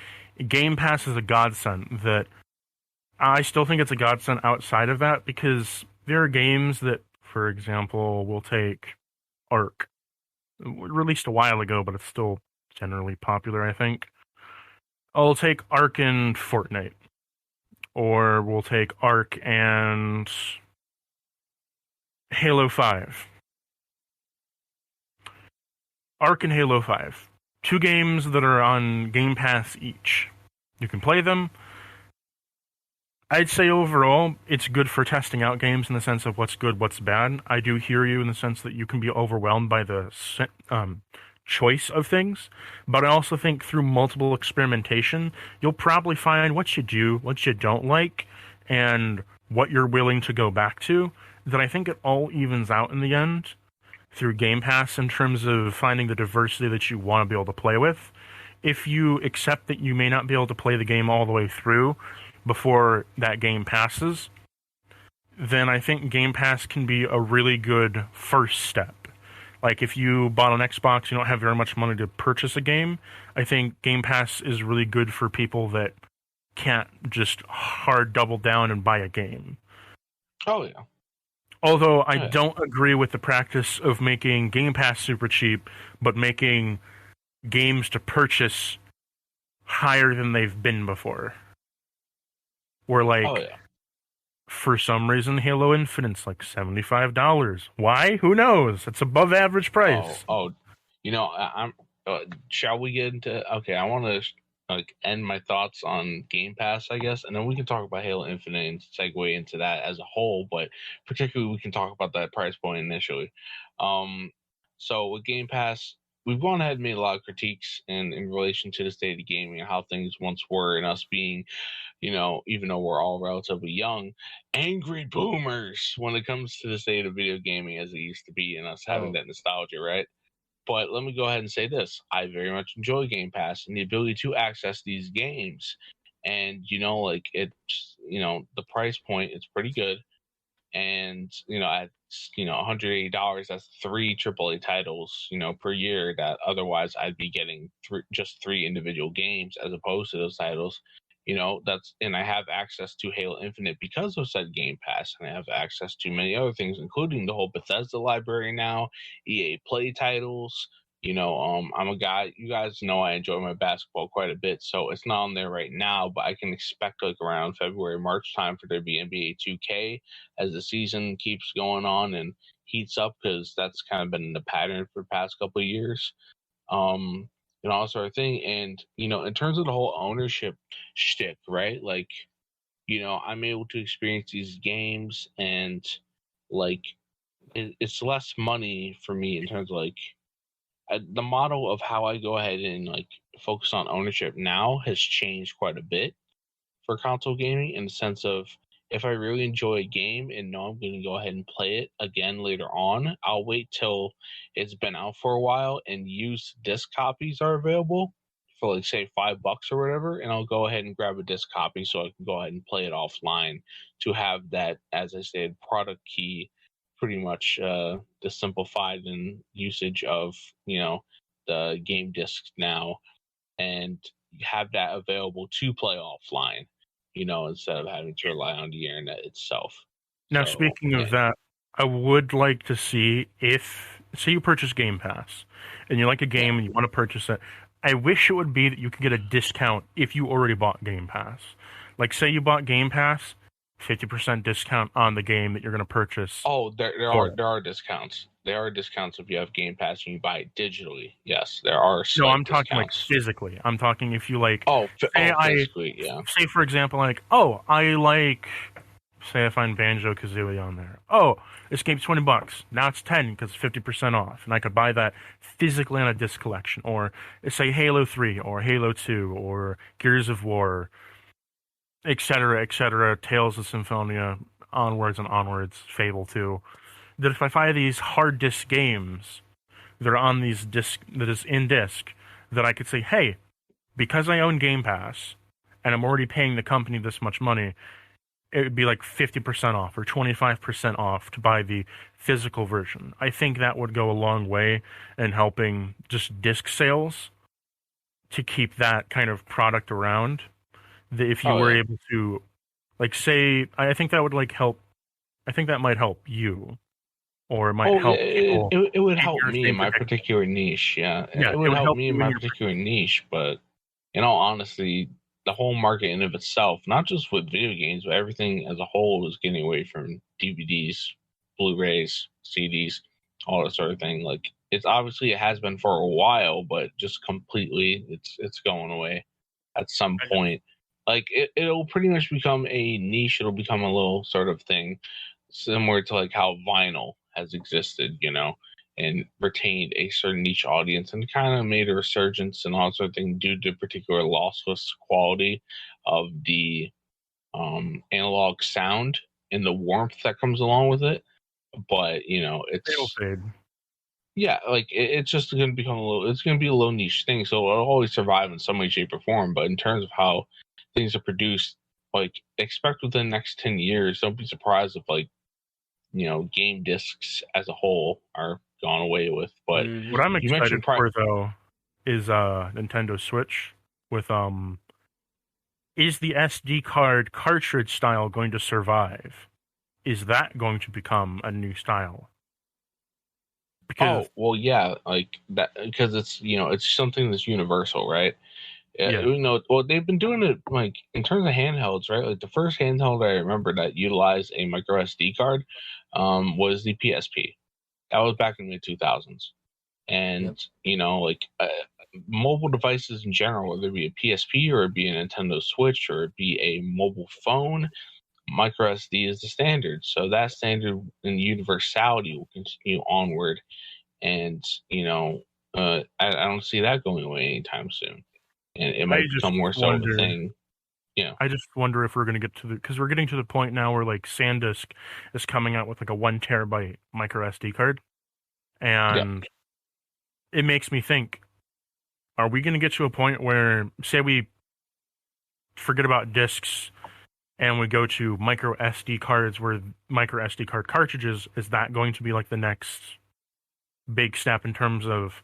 Game Pass is a godsend. That I still think it's a godsend outside of that, because there are games that, for example, we'll take Ark, released a while ago, but it's still generally popular, I think. I'll take Ark and Fortnite. Or we'll take Ark and Halo 5. Ark and Halo 5. 2 games that are on Game Pass each. You can play them. I'd say overall, it's good for testing out games in the sense of what's good, what's bad. I do hear you in the sense that you can be overwhelmed by the choice of things, but I also think through multiple experimentation, you'll probably find what you do, what you don't like, and what you're willing to go back to, that I think it all evens out in the end through Game Pass in terms of finding the diversity that you want to be able to play with. If you accept that you may not be able to play the game all the way through before that game passes, then I think Game Pass can be a really good first step. Like if you bought an Xbox, you don't have very much money to purchase a game, I think Game Pass is really good for people that can't just hard double down and buy a game. Oh, yeah. Although I don't agree with the practice of making Game Pass super cheap, but making games to purchase higher than they've been before. Where, like, for some reason, Halo Infinite's like $75. Why? Who knows? It's above average price. I'm. Shall we get into? Okay, I want to end my thoughts on Game Pass, I guess, and then we can talk about Halo Infinite and segue into that as a whole. But particularly, we can talk about that price point initially. So with Game Pass, we've gone ahead and made a lot of critiques in relation to the state of gaming and how things once were, and us being, even though we're all relatively young, angry boomers when it comes to the state of video gaming as it used to be, and us having that nostalgia, right? But let me go ahead and say this. I very much enjoy Game Pass and the ability to access these games. And, it's, the price point, it's pretty good. And, at, $180, that's 3 AAA titles, per year that otherwise I'd be getting just 3 individual games as opposed to those titles. And I have access to Halo Infinite because of said Game Pass, and I have access to many other things, including the whole Bethesda library now, EA Play titles. I'm a guy, you guys know I enjoy my basketball quite a bit, so it's not on there right now, but I can expect like around February, March time for there to be NBA 2K as the season keeps going on and heats up, because that's kind of been the pattern for the past couple of years. All sort of thing. And, in terms of the whole ownership shtick, right? Like, I'm able to experience these games, and like, it's less money for me in terms of like the model of how I go ahead and like focus on ownership now has changed quite a bit for console gaming, in the sense of, if I really enjoy a game and know I'm going to go ahead and play it again later on, I'll wait till it's been out for a while and used disc copies are available for like say $5 or whatever, and I'll go ahead and grab a disc copy so I can go ahead and play it offline, to have that, as I said, product key, pretty much the simplified in usage of the game discs now, and have that available to play offline, instead of having to rely on the internet itself. Now, speaking of that, I would like to see if, say you purchase Game Pass, and you like a game and you want to purchase it, I wish it would be that you could get a discount if you already bought Game Pass. Like, say you bought Game Pass, 50% discount on the game that you're going to purchase. Oh, there are discounts. There are discounts if you have Game Pass and you buy it digitally. Yes, there are. No, I'm talking like physically. I'm talking if you like. Physically, yeah. Say for example, like, say I find Banjo-Kazooie on there. Oh, this game's $20. Now it's 10 because it's 50% off, and I could buy that physically on a disc collection. Or say Halo 3 or Halo 2 or Gears of War, etc., etc., Tales of Symphonia, onwards and onwards, Fable 2. That if I buy these hard disk games that are on these disc, that is in disc, that I could say, hey, because I own Game Pass and I'm already paying the company this much money, it would be like 50% off or 25% off to buy the physical version. I think that would go a long way in helping just disc sales to keep that kind of product around. If you were able to, like, say, I think that would like help. I think that might help you, or it might help people. It would help me in my particular niche. Yeah, it would help me in my particular niche. But in all honesty, the whole market in of itself, not just with video games, but everything as a whole, is getting away from DVDs, Blu-rays, CDs, all that sort of thing. Like, it's obviously, it has been for a while, but just completely, it's going away at some point. Like, it'll pretty much become a niche. It'll become a little sort of thing similar to like how vinyl has existed, and retained a certain niche audience and kind of made a resurgence and all sort of thing due to particular lossless quality of the analog sound and the warmth that comes along with it. But it's like it's just going to become it's going to be a low niche thing, so it'll always survive in some way, shape, or form. But in terms of how things are produced, like, expect within the next 10 years, don't be surprised if, like, game discs as a whole are gone away with. But what I'm excited for, though, is Nintendo Switch with is the SD card cartridge style going to survive? Is that going to become a new style? Because, like that, because it's it's something that's universal, right? Well, they've been doing it, like, in terms of handhelds, right? Like, the first handheld I remember that utilized a micro SD card was the PSP. That was back in the mid 2000s, and like, mobile devices in general, whether it be a PSP or it be a Nintendo Switch or it be a mobile phone, micro SD is the standard. So that standard and universality will continue onward, and I don't see that going away anytime soon. And it might become more so of a thing. Yeah. I just wonder if we're going to get to because we're getting to the point now where, like, SanDisk is coming out with like a 1 terabyte micro SD card. And it makes me think, are we going to get to a point where, say we forget about discs and we go to micro SD cards, where micro SD card cartridges, is that going to be like the next big step in terms of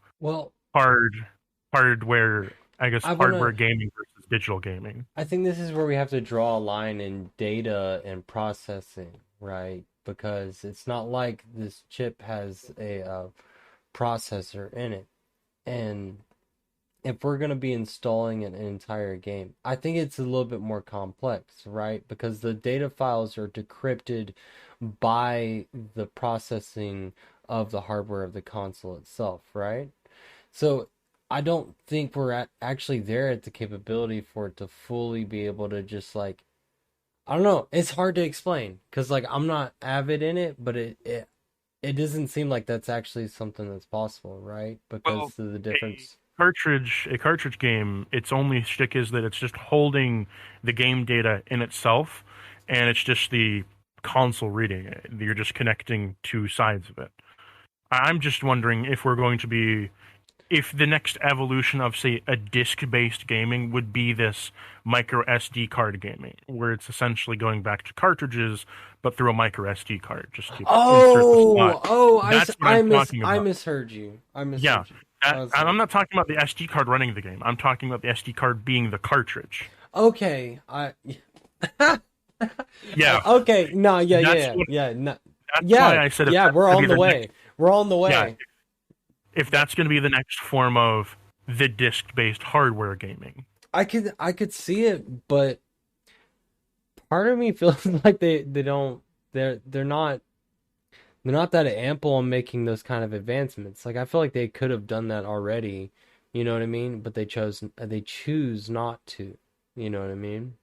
hardware, I guess, hardware gaming versus digital gaming? I think this is where we have to draw a line in data and processing, right? Because it's not like this chip has a processor in it. And if we're going to be installing an entire game, I think it's a little bit more complex, right? Because the data files are decrypted by the processing of the hardware of the console itself, right? So I don't think we're actually there at the capability for it to fully be able to just, like, I don't know. It's hard to explain because, like, I'm not avid in it, but it doesn't seem like that's actually something that's possible, right? Because of the difference. A cartridge game, its only shtick is that it's just holding the game data in itself, and it's just the console reading it. You're just connecting two sides of it. I'm just wondering if we're going to be, if the next evolution of, say, a disc-based gaming would be this micro SD card gaming, where it's essentially going back to cartridges, but through a micro SD card. Just to insert the slot. I misheard you. Yeah, I'm not talking about the SD card running the game. I'm talking about the SD card being the cartridge. Okay, Yeah. Okay. No. Yeah. No. Why I said. We're on the way. We're on the way. Yeah. If that's going to be the next form of the disc-based hardware gaming, I could see it, but part of me feels like they're not that ample on making those kind of advancements. Like, I feel like they could have done that already. You know what I mean? But they choose not to. You know what I mean?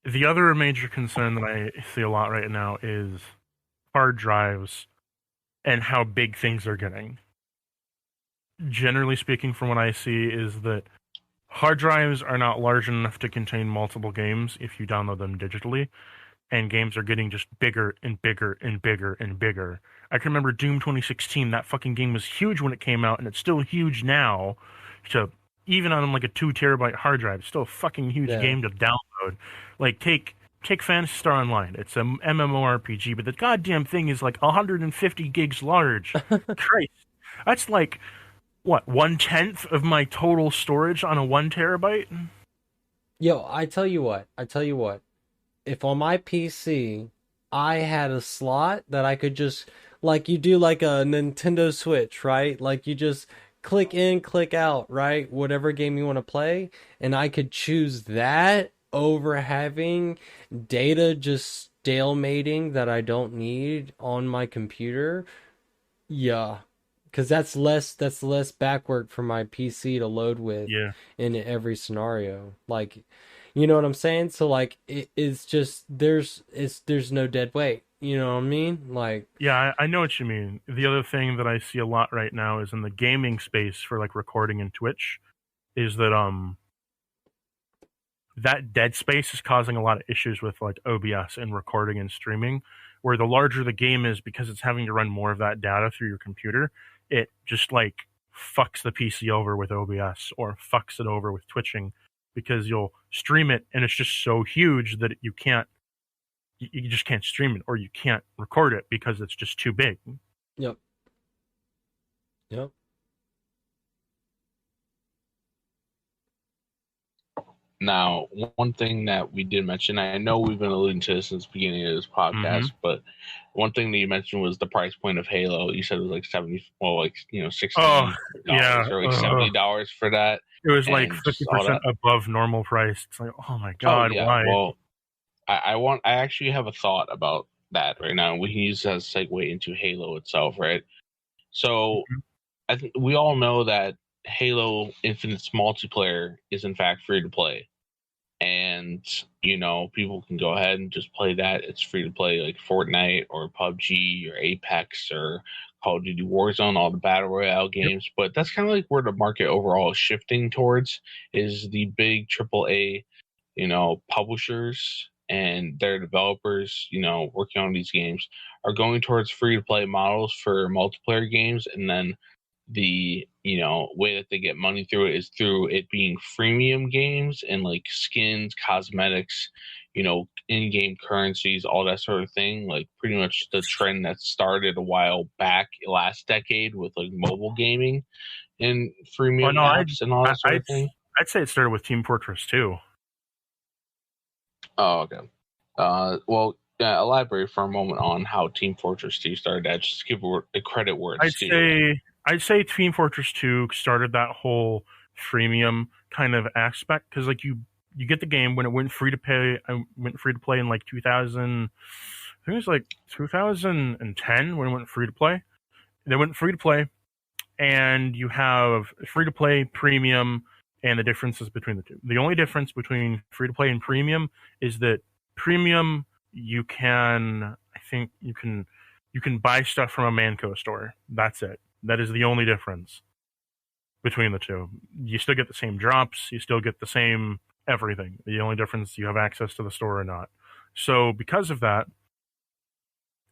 The other major concern that I see a lot right now is hard drives and how big things are getting. Generally speaking, from what I see, is that hard drives are not large enough to contain multiple games if you download them digitally, and games are getting just bigger and bigger and bigger and bigger. I can remember Doom 2016, that fucking game was huge when it came out, and it's still huge now. So even on like a 2 terabyte hard drive, it's still a fucking huge game to download. Like, take Phantasy Star Online. It's an MMORPG, but the goddamn thing is like 150 gigs large. Christ. That's like, what, 1/10 of my total storage on a 1 terabyte? Yo, I tell you what. If on my PC, I had a slot that I could just, like you do like a Nintendo Switch, right? Like you just click in, click out, right? Whatever game you want to play. And I could choose that over having data just stalemating that I don't need on my computer. Yeah. Because that's less backwork for my PC to load with in every scenario. Like, you know what I'm saying? So like it's just there's no dead weight. You know what I mean? Like, yeah, I know what you mean. The other thing that I see a lot right now is in the gaming space for like recording in Twitch is that that dead space is causing a lot of issues with like OBS and recording and streaming, where the larger the game is, because it's having to run more of that data through your computer, it just like fucks the PC over with OBS or fucks it over with twitching, because you'll stream it and it's just so huge that you just can't stream it, or you can't record it because it's just too big. Yep. Now, one thing that we did mention, I know we've been alluding to this since the beginning of this podcast, but one thing that you mentioned was the price point of Halo. You said it was like $60 or like $70 for that. It was like 50% above normal price. It's like, oh my god, why? Well, I actually have a thought about that right now. We can use that as a segue into Halo itself, right? So I think we all know that Halo Infinite's multiplayer is in fact free to play, and people can go ahead and just play that. It's free to play, like Fortnite or PUBG or Apex or Call of Duty Warzone, all the battle royale games. But that's kind of like where the market overall is shifting towards, is the big AAA publishers and their developers working on these games are going towards free to play models for multiplayer games, and then the way that they get money through it is through it being freemium games and like skins, cosmetics, in-game currencies, all that sort of thing. Like pretty much the trend that started a while back last decade with like mobile gaming and freemium apps and all that sort of thing. I'd say it started with Team Fortress 2. Oh, okay. Well, elaborate for a moment on how Team Fortress 2 started. Just give a credit where it's due. I'd say Team Fortress 2 started that whole freemium kind of aspect, because like you get the game when it went free to play. I went free to play in like 2000. I think it was like 2010 when it went free to play. They went free to play, and you have free to play, premium, and the differences between the two. The only difference between free to play and premium is that premium you can buy stuff from a Manco store. That's it. That is the only difference between the two. You still get the same drops. You still get the same everything. The only difference, you have access to the store or not. So because of that,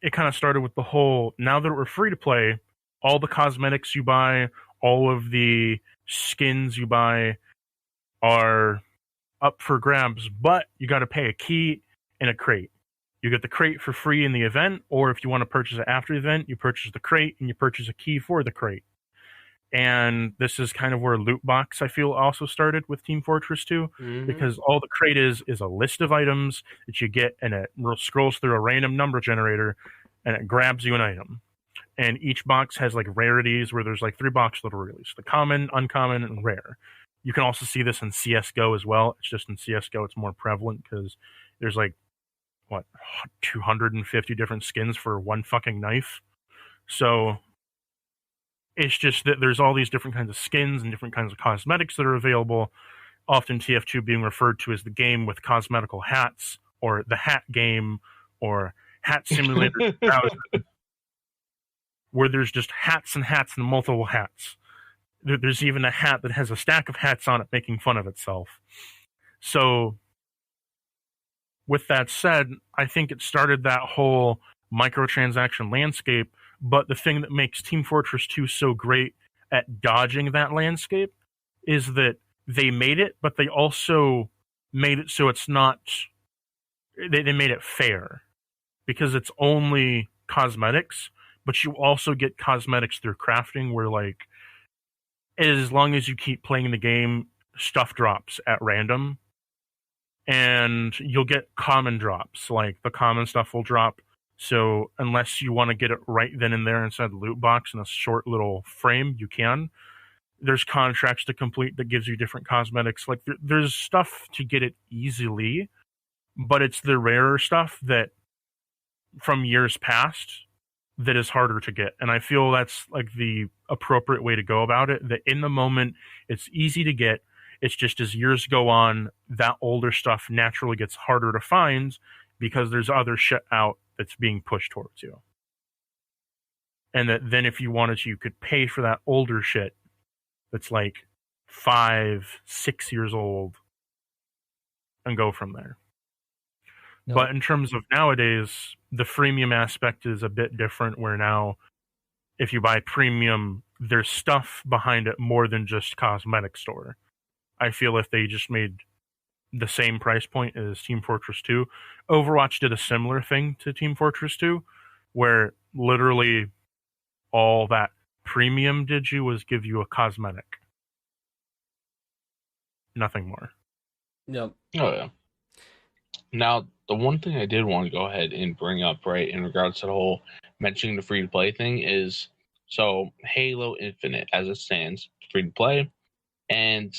it kind of started with the whole, now that we're free to play, all the cosmetics you buy, all of the skins you buy are up for grabs, but you got to pay a key and a crate. You get the crate for free in the event, or if you want to purchase it after the event, you purchase the crate and you purchase a key for the crate. And this is kind of where loot box, I feel, also started with Team Fortress 2, because all the crate is a list of items that you get, and it scrolls through a random number generator, and it grabs you an item. And each box has like rarities, where there's like 3 boxes that are released: the common, uncommon, and rare. You can also see this in CSGO as well. It's just in CSGO it's more prevalent because there's like, 250 different skins for one fucking knife. So it's just that there's all these different kinds of skins and different kinds of cosmetics that are available. Often TF2 being referred to as the game with cosmetical hats, or the hat game, or hat simulator 2000, where there's just hats and hats and multiple hats. There's even a hat that has a stack of hats on it making fun of itself. So with that said, I think it started that whole microtransaction landscape. But the thing that makes Team Fortress 2 so great at dodging that landscape is that they made it, but they also made it so it's not... They made it fair, because it's only cosmetics, but you also get cosmetics through crafting, where, like, as long as you keep playing the game, stuff drops at random, and you'll get common drops. Like, the common stuff will drop. So unless you want to get it right then and there inside the loot box in a short little frame, you can. There's contracts to complete that gives you different cosmetics. Like, there's stuff to get it easily, but it's the rarer stuff that from years past that is harder to get. And I feel that's like the appropriate way to go about it. That in the moment, it's easy to get. It's just as years go on, that older stuff naturally gets harder to find because there's other shit out that's being pushed towards you. And that then if you wanted to, you could pay for that older shit that's like 5, 6 years old and go from there. No. But in terms of nowadays, the freemium aspect is a bit different, where now if you buy premium, there's stuff behind it more than just cosmetic store. I feel if they just made the same price point as Team Fortress 2. Overwatch did a similar thing to Team Fortress 2, where literally all that premium did you was give you a cosmetic. Nothing more. Yep. Oh, yeah. Now, the one thing I did want to go ahead and bring up, right, in regards to the whole mentioning the free-to-play thing is, so Halo Infinite, as it stands, free-to-play, and,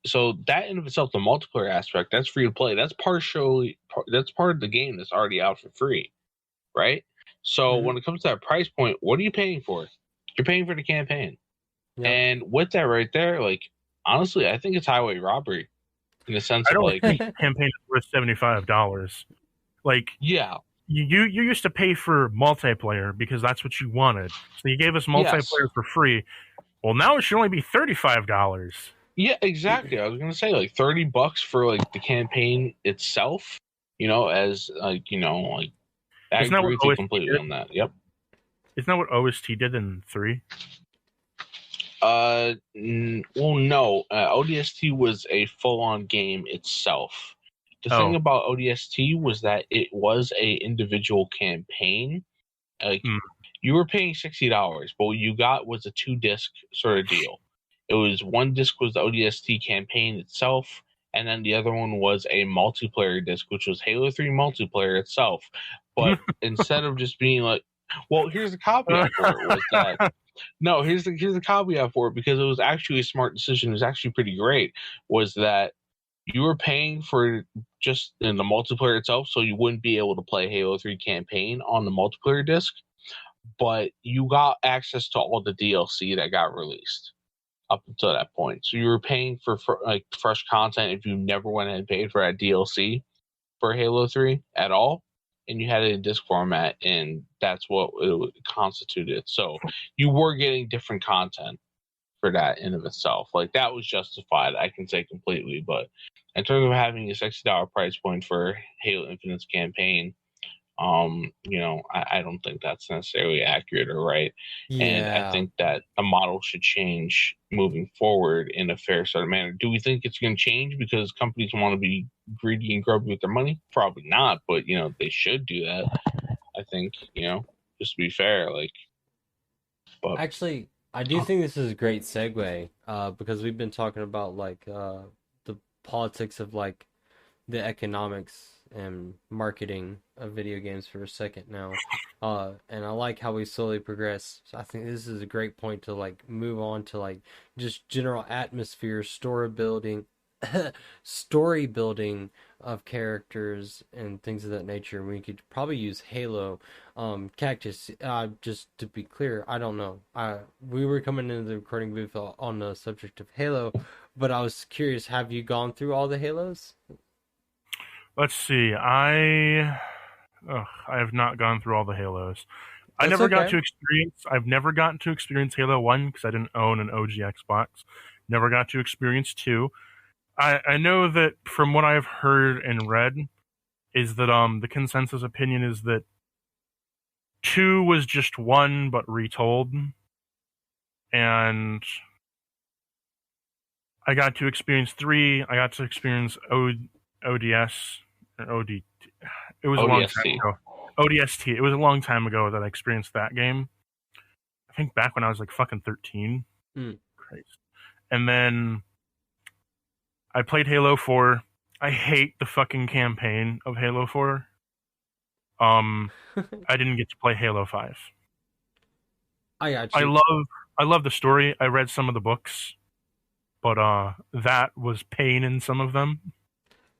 so that in of itself, the multiplayer aspect, that's free to play. That's part of the game that's already out for free, right? So when it comes to that price point, what are you paying for? You're paying for the campaign. Yep. And with that right there, like, honestly, I think it's highway robbery in the sense of like... think campaign is worth $75. Like, yeah. You used to pay for multiplayer because that's what you wanted. So you gave us multiplayer for free. Well, now it should only be $35. Yeah, exactly. I was gonna say like $30 for like the campaign itself. As like like I agree with you completely on that. Yep. Isn't that what OST did in 3? Well, no. ODST was a full-on game itself. The thing about ODST was that it was a individual campaign. Like you were paying $60, but what you got was a 2-disc sort of deal. It was 1 disc was the ODST campaign itself, and then the other one was a multiplayer disc, which was Halo 3 multiplayer itself. But instead of just being like, well, here's the caveat for it was that no, here's the caveat for it, because it was actually a smart decision. It was actually pretty great. Was that you were paying for just in the multiplayer itself, so you wouldn't be able to play Halo 3 campaign on the multiplayer disc, but you got access to all the DLC that got released up until that point. So you were paying for like fresh content if you never went and paid for that DLC for Halo 3 at all, and you had it in disc format, and that's what it constituted. So you were getting different content for that in of itself. Like, that was justified, I can say completely. But in terms of having a $60 price point for Halo Infinite's campaign, I don't think that's necessarily accurate or right. Yeah. And I think that the model should change moving forward in a fair sort of manner. Do we think it's going to change because companies want to be greedy and grubby with their money? Probably not, but they should do that. I think, just to be fair, like. But actually, I do think this is a great segue, because we've been talking about like the politics of like the economics and marketing of video games for a second now. And I like how we slowly progress. So I think this is a great point to like move on to like just general atmosphere, story building of characters and things of that nature. We could probably use Halo. Cactus, just to be clear, I don't know. We were coming into the recording booth on the subject of Halo, but I was curious, have you gone through all the Halos? Let's see. I have not gone through all the Halos. That's I've never gotten to experience Halo 1 because I didn't own an OG Xbox. Never got to experience 2. I know that from what I've heard and read is that the consensus opinion is that 2 was just 1 but retold. And I got to experience 3. I got to experience ODS or OD. It was a long time ago. ODST. It was a long time ago that I experienced that game. I think back when I was like fucking 13. Christ. And then I played Halo 4. I hate the fucking campaign of Halo 4. I didn't get to play Halo 5. I got you. I love the story. I read some of the books, but that was pain in some of them.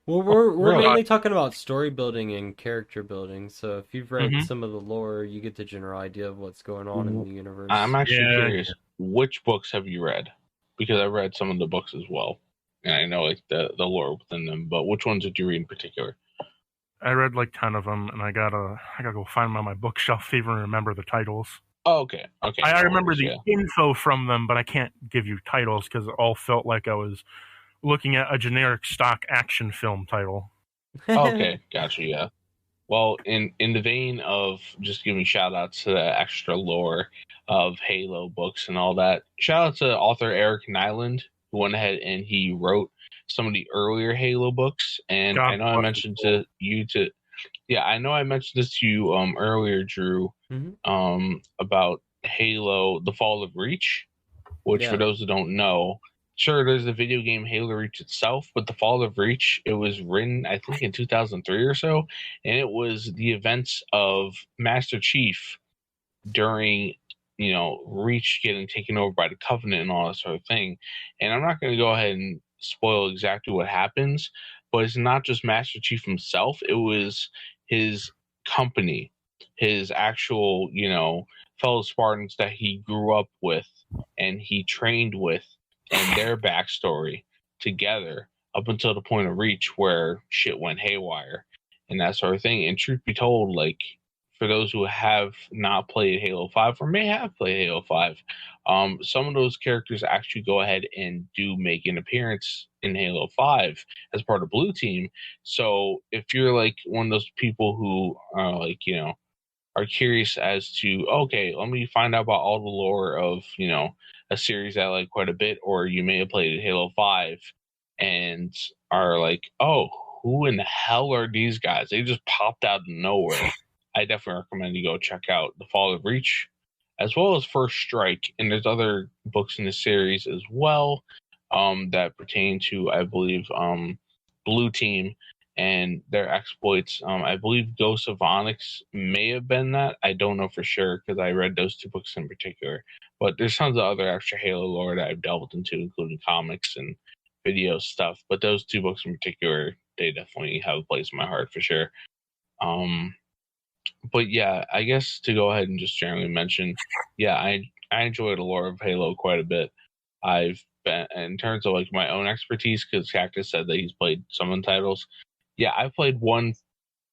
Well, we're mainly talking about story building and character building. So if you've read some of the lore, you get the general idea of what's going on in the universe. I'm actually curious, which books have you read? Because I read some of the books as well, and I know like the lore within them. But which ones did you read in particular? I read like 10 of them, and I gotta go find them on my bookshelf to even remember the titles. Oh, okay. I remember the info from them, but I can't give you titles because it all felt like I was looking at a generic stock action film title. Okay, gotcha. Yeah. Well, in the vein of just giving shout outs to the extra lore of Halo books and all that, shout out to author Eric Nyland, who went ahead and he wrote some of the earlier Halo books. And I know I mentioned I know I mentioned this to you earlier, Drew, about Halo: The Fall of Reach, which for those who don't know, sure, there's the video game Halo Reach itself, but The Fall of Reach, it was written, I think, in 2003 or so, and it was the events of Master Chief during, Reach getting taken over by the Covenant and all that sort of thing. And I'm not going to go ahead and spoil exactly what happens, but it's not just Master Chief himself, it was his company, his actual, fellow Spartans that he grew up with and he trained with, and their backstory together up until the point of Reach where shit went haywire and that sort of thing. And truth be told, like, for those who have not played Halo 5 or may have played Halo 5, some of those characters actually go ahead and do make an appearance in Halo 5 as part of Blue Team. So if you're like one of those people who are like, are curious as to, okay, let me find out about all the lore of, a series I like quite a bit, or you may have played Halo 5 and are like, oh, who in the hell are these guys? They just popped out of nowhere. I definitely recommend you go check out The Fall of Reach, as well as First Strike. And there's other books in the series as well that pertain to, I believe, Blue Team and their exploits. I believe Ghosts of Onyx may have been that. I don't know for sure because I read those 2 books in particular. But there's tons of other extra Halo lore that I've delved into, including comics and video stuff. But those 2 books in particular, they definitely have a place in my heart for sure. But yeah, I guess to go ahead and just generally mention, I enjoy the lore of Halo quite a bit. I've been, in terms of like my own expertise, because Cactus said that he's played some of the titles. Yeah, I've played 1,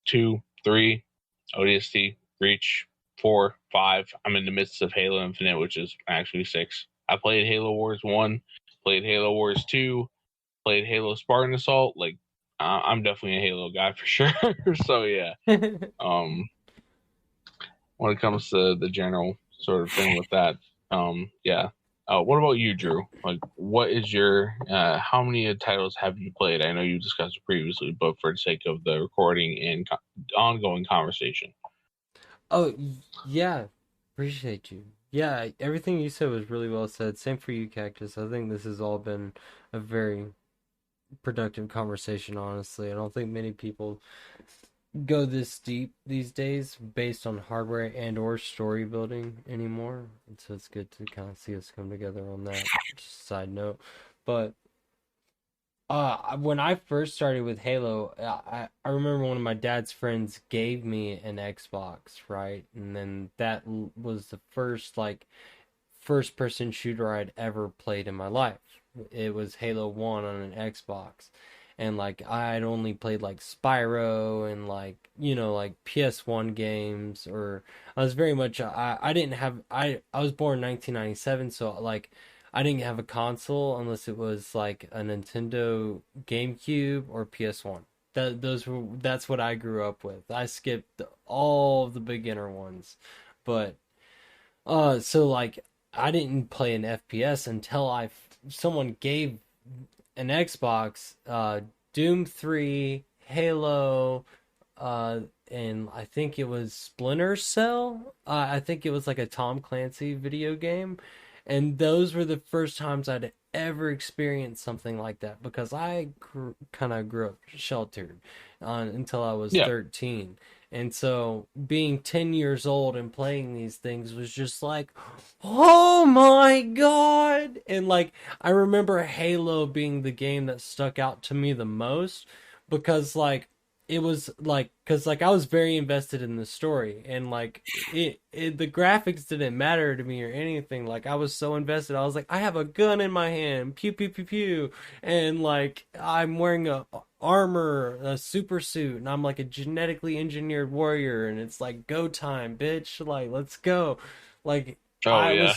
2, 3, ODST, Reach, 4, 5. I'm in the midst of Halo Infinite, which is actually 6. I played Halo Wars 1, played Halo Wars 2, played Halo Spartan Assault. Like, I'm definitely a Halo guy for sure. So yeah, when it comes to the general sort of thing with that, what about you, Drew? Like, what is your how many titles have you played? I know you discussed it previously, but for the sake of the recording and ongoing conversation. Oh yeah, appreciate you. Yeah, everything you said was really well said. Same for you, Cactus. I think this has all been a very productive conversation, honestly. I don't think many people go this deep these days based on hardware and or story building anymore. And so it's good to kind of see us come together on that. Just a side note. But when I first started with Halo, I remember one of my dad's friends gave me an Xbox, right? And then that was the first like first person shooter I'd ever played in my life. It was Halo 1 on an Xbox. And like I'd only played like Spyro and like, you know, like PS1 games, or I was very much I didn't have I was born in 1997, so like I didn't have a console unless it was like a Nintendo GameCube or PS1. That's what I grew up with. I skipped all of the beginner ones. But so like I didn't play an FPS until someone gave an Xbox, Doom 3, Halo, and I think it was Splinter Cell. I think it was like a Tom Clancy video game. And those were the first times I'd ever experienced something like that, because I kind of grew up sheltered until I was 13. And so being 10 years old and playing these things was just like, oh my God. And like, I remember Halo being the game that stuck out to me the most, because like, it was like, because like I was very invested in the story, and like the graphics didn't matter to me or anything. Like I was so invested. I was like, I have a gun in my hand, pew pew pew pew, and like I'm wearing a armor, a super suit, and I'm like a genetically engineered warrior, and it's like go time, bitch, like let's go. Like I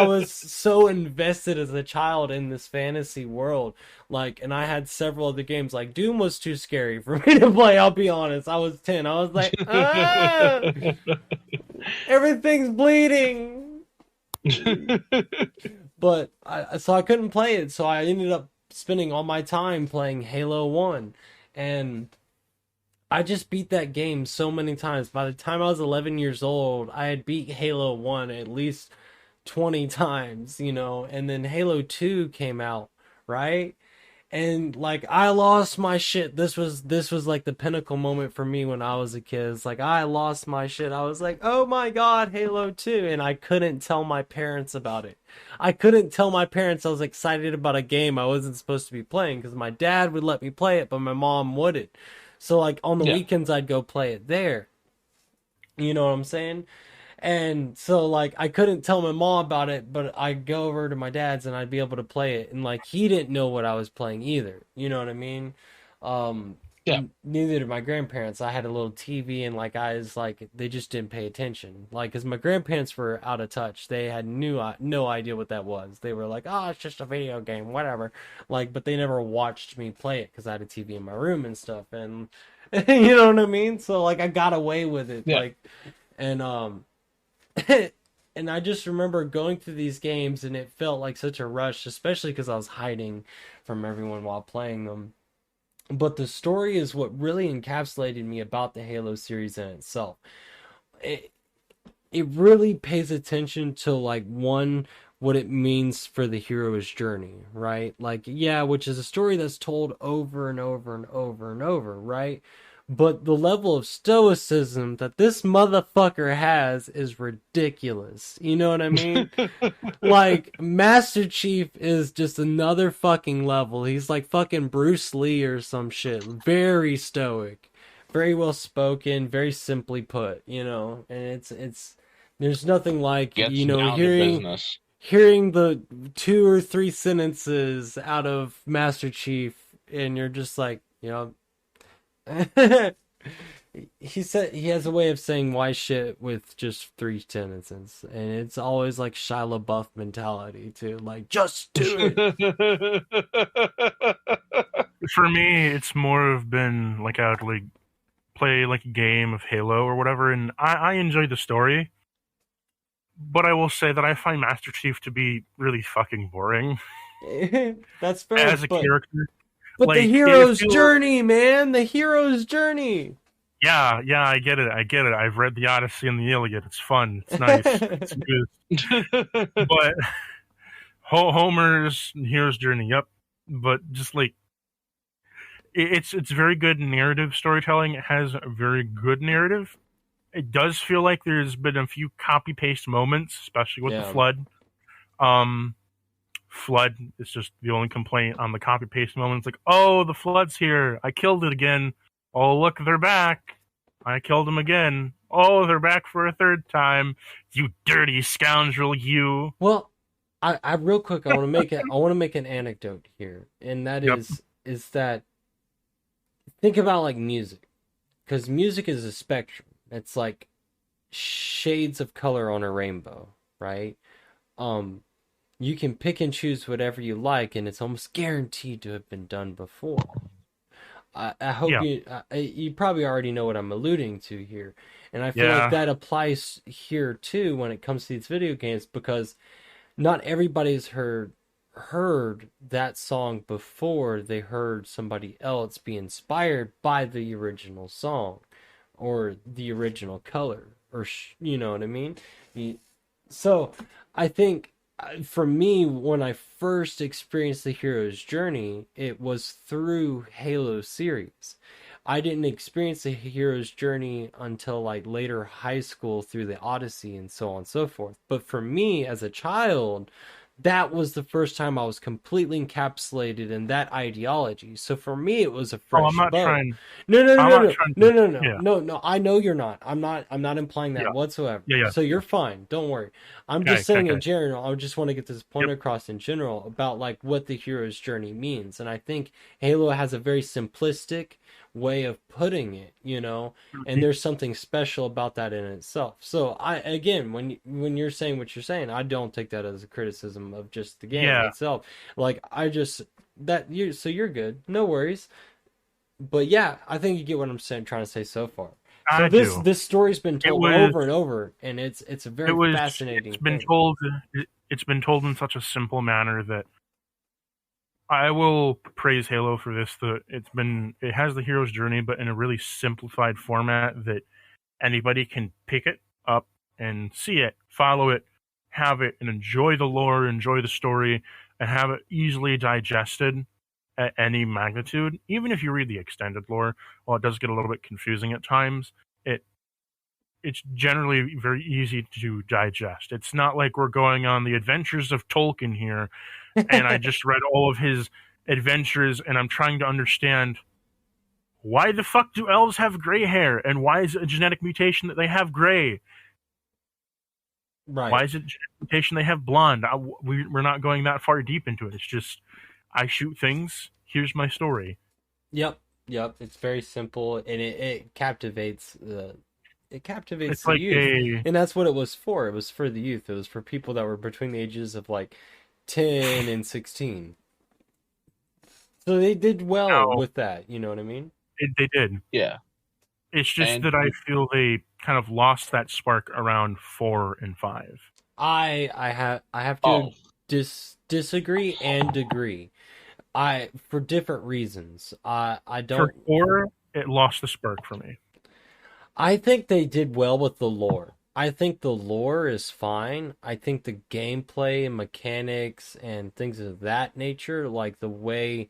was so invested as a child in this fantasy world. Like, and I had several of the games. Like Doom was too scary for me to play, I'll be honest. I was 10. I was like, everything's bleeding. But so I couldn't play it. So I ended up spending all my time playing Halo 1. And I just beat that game so many times. By the time I was 11 years old, I had beat Halo 1 at least 20 times, you know, and then Halo 2 came out, right? And like I lost my shit. This was like the pinnacle moment for me when I was a kid. It's like I lost my shit. I was like, "Oh my God, Halo 2." And I couldn't tell my parents about it. I couldn't tell my parents I was excited about a game I wasn't supposed to be playing, because my dad would let me play it, but my mom wouldn't. So like on the weekends I'd go play it there. You know what I'm saying? And so like I couldn't tell my mom about it, but I'd go over to my dad's and I'd be able to play it, and like he didn't know what I was playing either. You know what I mean? Neither did my grandparents. I had a little TV, and like I was like, they just didn't pay attention. Like, cause my grandparents were out of touch. They had no idea what that was. They were like, oh, it's just a video game, whatever. Like, but they never watched me play it because I had a TV in my room and stuff. And you know what I mean? So like I got away with it. Like, and and I just remember going through these games, and it felt like such a rush, especially because I was hiding from everyone while playing them. But the story is what really encapsulated me about the Halo series in itself. It really pays attention to like what it means for the hero's journey, right? Like, yeah, which is a story that's told over and over and over and over, right? But the level of stoicism that this motherfucker has is ridiculous. You know what I mean? Like, Master Chief is just another fucking level. He's like fucking Bruce Lee or some shit. Very stoic. Very well spoken. Very simply put, you know? And it's there's nothing like, you know, hearing the 2 or 3 sentences out of Master Chief, and you're just like, you know, he said he has a way of saying why shit with just 3 sentences, and it's always like Shia LaBeouf mentality too, like just do it. For me, it's more of been like I would like play like a game of Halo or whatever, and I enjoy the story, but I will say that I find Master Chief to be really fucking boring. That's fair. As a character. But like, the hero's journey, man! The hero's journey! Yeah, I get it. I've read the Odyssey and the Iliad. It's fun. It's nice. It's good. But Homer's hero's journey, yep. But just like it's very good narrative storytelling. It has a very good narrative. It does feel like there's been a few copy paste moments, especially with the flood. Flood is just the only complaint on the copy paste moments. Like, oh, the flood's here. I killed it again. Oh, look, they're back. I killed them again. Oh, they're back for a third time. You dirty scoundrel, you. Well, I real quick, I want to make an anecdote here, and that is that think about like music, because music is a spectrum. It's like shades of color on a rainbow, right? You can pick and choose whatever you like, and it's almost guaranteed to have been done before. I hope you probably already know what I'm alluding to here, and I feel like that applies here too when it comes to these video games, because not everybody's heard that song before they heard somebody else be inspired by the original song or the original color, or you know what I mean? So I think for me, when I first experienced the hero's journey, it was through Halo series. I didn't experience the hero's journey until like later high school through the Odyssey and so on and so forth. But for me as a child, that was the first time I was completely encapsulated in that ideology. So for me, it was a fresh boat. No. I know you're not. I'm not implying that whatsoever. So you're fine. Don't worry. I'm just saying in general. I just want to get this point across in general about like what the hero's journey means, and I think Halo has a very simplistic way of putting it, you know, and there's something special about that in itself. So when you're saying what you're saying, I don't take that as a criticism of just the game itself. Like so you're good, no worries. But yeah, I think you get what I'm trying to say so far. So this story's been told over and over, and it's a very fascinating. It's been told in such a simple manner that I will praise Halo for this. It has the hero's journey, but in a really simplified format that anybody can pick it up and see it, follow it, have it, and enjoy the lore, enjoy the story, and have it easily digested at any magnitude. Even if you read the extended lore, while it does get a little bit confusing at times, it's generally very easy to digest. It's not like we're going on the adventures of Tolkien here, and I just read all of his adventures, and I'm trying to understand why the fuck do elves have gray hair, and why is it a genetic mutation that they have gray? Right. Why is it a genetic mutation they have blonde? We're not going that far deep into it. It's just, I shoot things, here's my story. Yep. It's very simple, and it captivates the youth, and that's what it was for. It was for the youth. It was for people that were between the ages of like 10 and 16. So they did well with that. You know what I mean? They did. Yeah. It's just that I feel they kind of lost that spark around 4 and 5. I have to disagree and agree. For different reasons. I don't. For 4, it lost the spark for me. I think they did well with the lore. I think the lore is fine. I think the gameplay and mechanics and things of that nature, like the way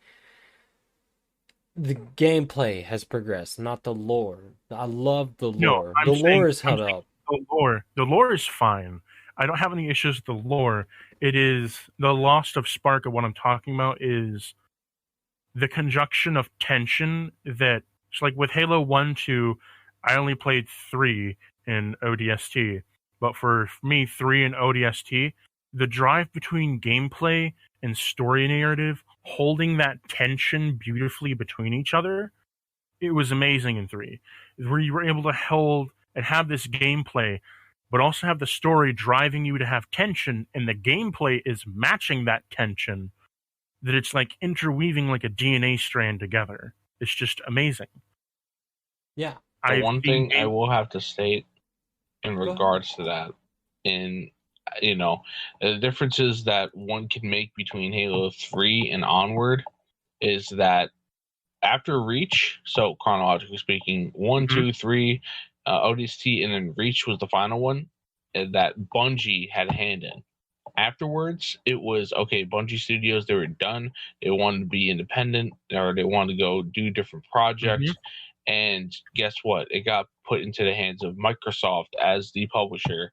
the gameplay has progressed, not the lore. I love the lore. The lore is held up. The lore is fine. I don't have any issues with the lore. It is the loss of spark of what I'm talking about is the conjunction of tension that, it's like with Halo 1, 2, I only played 3 in ODST, but for me, 3 in ODST, the drive between gameplay and story narrative, holding that tension beautifully between each other, it was amazing in 3. Where you were able to hold and have this gameplay, but also have the story driving you to have tension, and the gameplay is matching that tension, that it's like interweaving like a DNA strand together. It's just amazing. Yeah. The one thing I will have to state in regards to that, the differences that one can make between Halo 3 and onward is that after Reach, so chronologically speaking, 1, 2, 3, ODST, and then Reach was the final one that Bungie had a hand in. Afterwards, it was okay. Bungie Studios, they were done. They wanted to be independent, or they wanted to go do different projects. And guess what? It got put into the hands of Microsoft as the publisher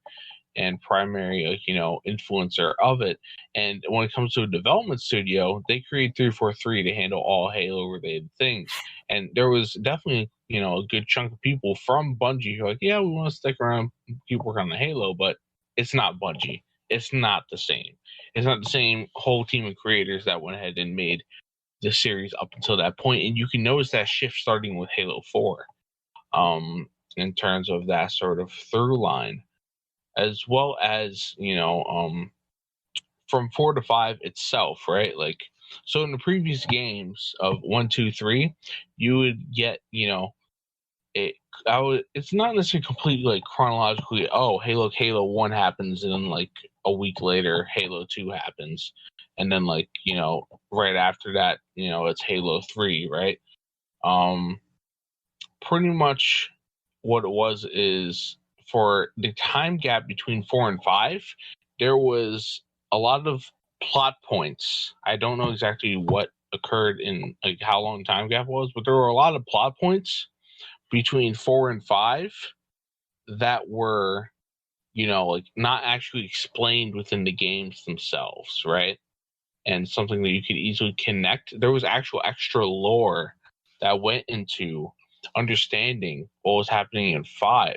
and primary, influencer of it. And when it comes to a development studio, they created 343 to handle all Halo-related things. And there was definitely, a good chunk of people from Bungie who are like, yeah, we want to stick around, keep working on the Halo, but it's not Bungie. It's not the same. It's not the same whole team of creators that went ahead and made the series up until that point. And you can notice that shift starting with Halo 4 in terms of that sort of through line, as well as, from 4 to 5 itself, right? Like, so in the previous games of 1, 2, 3, you would get, it's not necessarily completely like chronologically, Halo 1 happens, and then like a week later Halo 2 happens, and then like, right after that, it's Halo 3, right? Pretty much what it was is, for the time gap between 4 and 5, there was a lot of plot points. I don't know exactly what occurred in, like, how long time gap was, but there were a lot of plot points between 4 and 5 that were, like, not actually explained within the games themselves, right? And something that you could easily connect. There was actual extra lore that went into understanding what was happening in 5.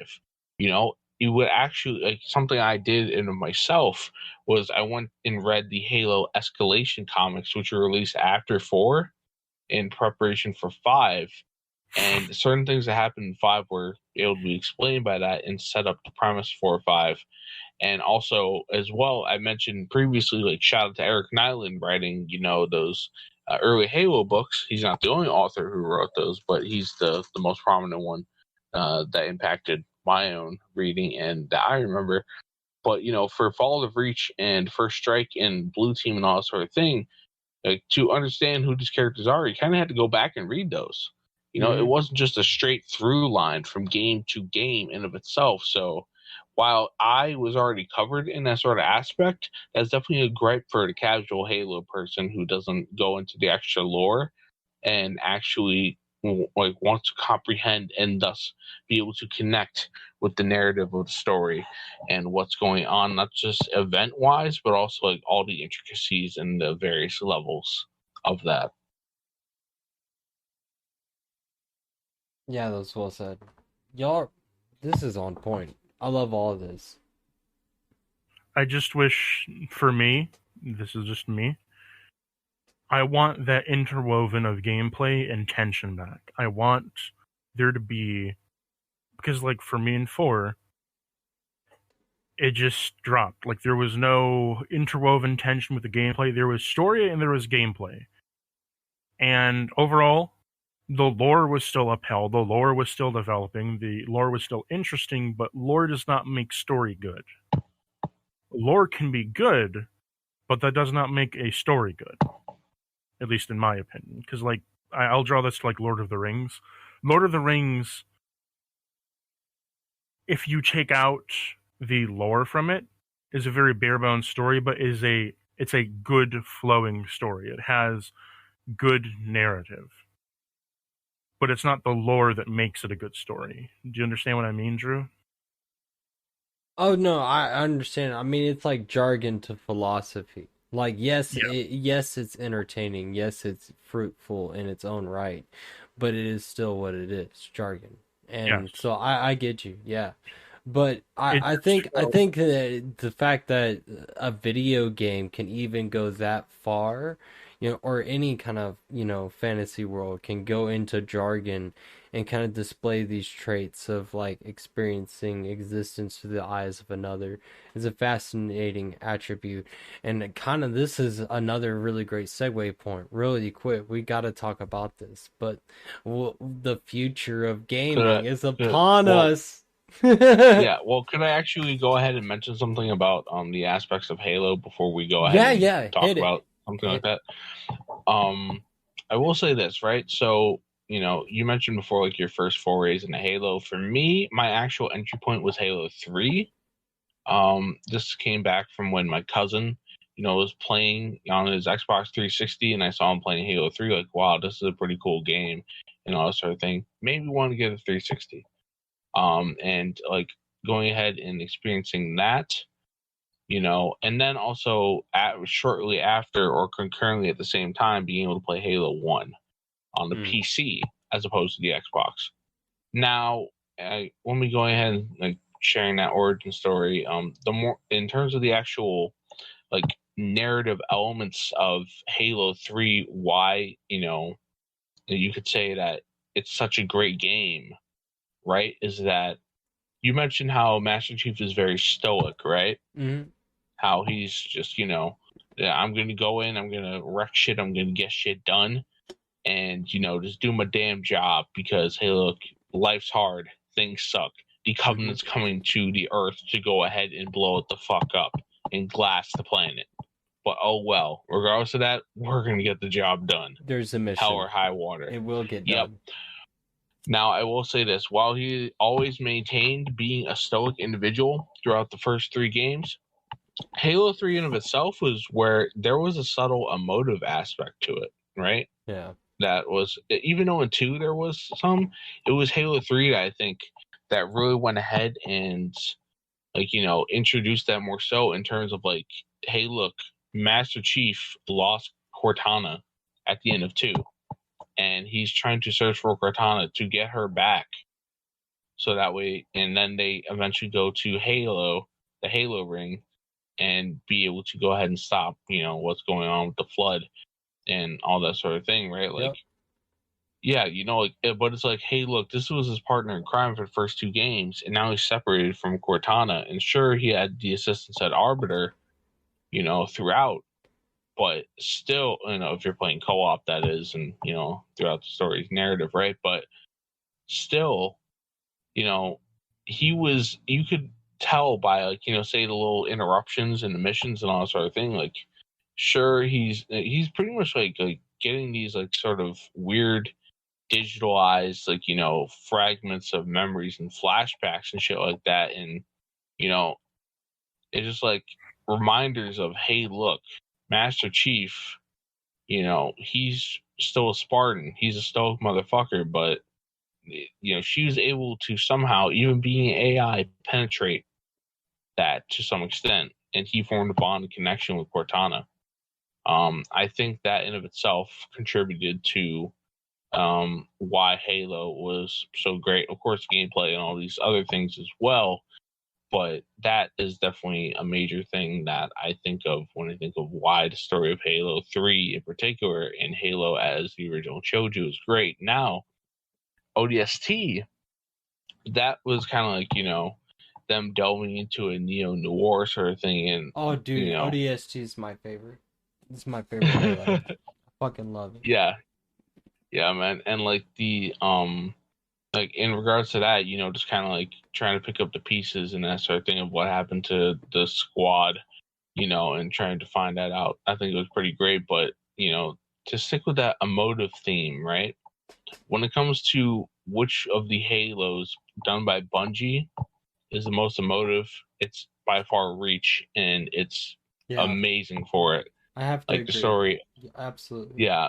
You would actually, like, something I did in myself was I went and read the Halo Escalation comics, which were released after 4 in preparation for 5. And certain things that happened in 5 were able to be explained by that and set up the premise for 5. And also, as well, I mentioned previously, like, shout out to Eric Nyland writing, those early Halo books. He's not the only author who wrote those, but he's the most prominent one that impacted my own reading and that I remember. But, for Fall of Reach and First Strike and Blue Team and all that sort of thing, like, to understand who these characters are, you kind of had to go back and read those. It wasn't just a straight through line from game to game in of itself. So while I was already covered in that sort of aspect, that's definitely a gripe for the casual Halo person who doesn't go into the extra lore and actually, like, wants to comprehend and thus be able to connect with the narrative of the story and what's going on, not just event wise, but also like all the intricacies and the various levels of that. Yeah, that's well said. Y'all, this is on point. I love all of this. I just wish, for me, this is just me, I want that interwoven of gameplay and tension back. I want there to be, because, like, for me in 4, it just dropped. Like, there was no interwoven tension with the gameplay. There was story and there was gameplay. And overall, the lore was still upheld. The lore was still developing. The lore was still interesting, but lore does not make story good. Lore can be good, but that does not make a story good. At least in my opinion. Because, like, I'll draw this to, like, Lord of the Rings. Lord of the Rings, if you take out the lore from it, is a very bare-bones story, but it's a good flowing story. It has good narrative. But it's not the lore that makes it a good story. Do you understand what I mean, Drew? Oh, no, I understand. I mean, it's like jargon to philosophy. Like, yes, Yeah. yes, it's entertaining. Yes, it's fruitful in its own right. But it is still what it is, jargon. And Yes. so I get you, yeah. But I think that the fact that a video game can even go that far, or any kind of, fantasy world can go into jargon and kind of display these traits of, like, experiencing existence through the eyes of another is a fascinating attribute. And kind of this is another really great segue point. Really quick, we got to talk about this. But the future of gaming is upon us. Yeah, well, could I actually go ahead and mention something about the aspects of Halo before we go ahead and talk about something like that? I will say this, right? So, you mentioned before, like, your first forays into Halo. For me, my actual entry point was Halo 3. This came back from when my cousin, was playing on his Xbox 360, and I saw him playing Halo 3. Like, wow, this is a pretty cool game, and all that sort of thing. Maybe want to get a 360. And like going ahead and experiencing that, and then also shortly after or concurrently at the same time being able to play Halo 1 on the PC as opposed to the Xbox. Now, when we go ahead and like sharing that origin story, the more in terms of the actual like narrative elements of Halo 3, why, you could say that it's such a great game, right? Is that you mentioned how Master Chief is very stoic, right? Mm-hmm. How he's just, I'm going to go in, I'm going to wreck shit, I'm going to get shit done, and, just do my damn job because, hey, look, life's hard, things suck. The Covenant's coming to the Earth to go ahead and blow it the fuck up and glass the planet. But oh well, regardless of that, we're going to get the job done. There's a mission. Hell or high water. It will get done. Now, I will say this. While he always maintained being a stoic individual throughout the first 3 games, Halo 3 in of itself was where there was a subtle emotive aspect to it, right? Yeah. That was, even though in 2 there was some, it was Halo 3 that I think that really went ahead and, like, introduced that more so in terms of, like, hey, look, Master Chief lost Cortana at the end of 2. And he's trying to search for Cortana to get her back. So that way, and then they eventually go to Halo, the Halo ring, and be able to go ahead and stop, what's going on with the Flood and all that sort of thing, right? Like, yeah, but it's like, hey, look, this was his partner in crime for the first 2 games, and now he's separated from Cortana. And sure, he had the assistance at Arbiter, throughout. But still, if you're playing co-op, that is, and, throughout the story's narrative, right? But still, you could tell by, like, say the little interruptions in the missions and all that sort of thing, like, sure, he's pretty much like getting these, like, sort of weird digitalized, like, fragments of memories and flashbacks and shit like that. And, it's just like reminders of, hey, look, Master Chief, he's still a Spartan. He's a stoic motherfucker, but, she was able to somehow, even being AI, penetrate that to some extent. And he formed a bond and connection with Cortana. I think that in of itself contributed to why Halo was so great. Of course, gameplay and all these other things as well. But that is definitely a major thing that I think of when I think of why the story of Halo 3 in particular and Halo as the original Choju is great. Now, ODST, that was kind of like, them delving into a neo-noir sort of thing. And oh, dude, ODST is my favorite. It's my favorite Halo. I fucking love it. Yeah. Yeah, man. And like the like in regards to that, just kind of like trying to pick up the pieces and that sort of thing of what happened to the squad, and trying to find that out. I think it was pretty great, but, to stick with that emotive theme, right? When it comes to which of the Halos done by Bungie is the most emotive, it's by far Reach, and it's amazing for it. I have to like agree. The story. Absolutely. Yeah.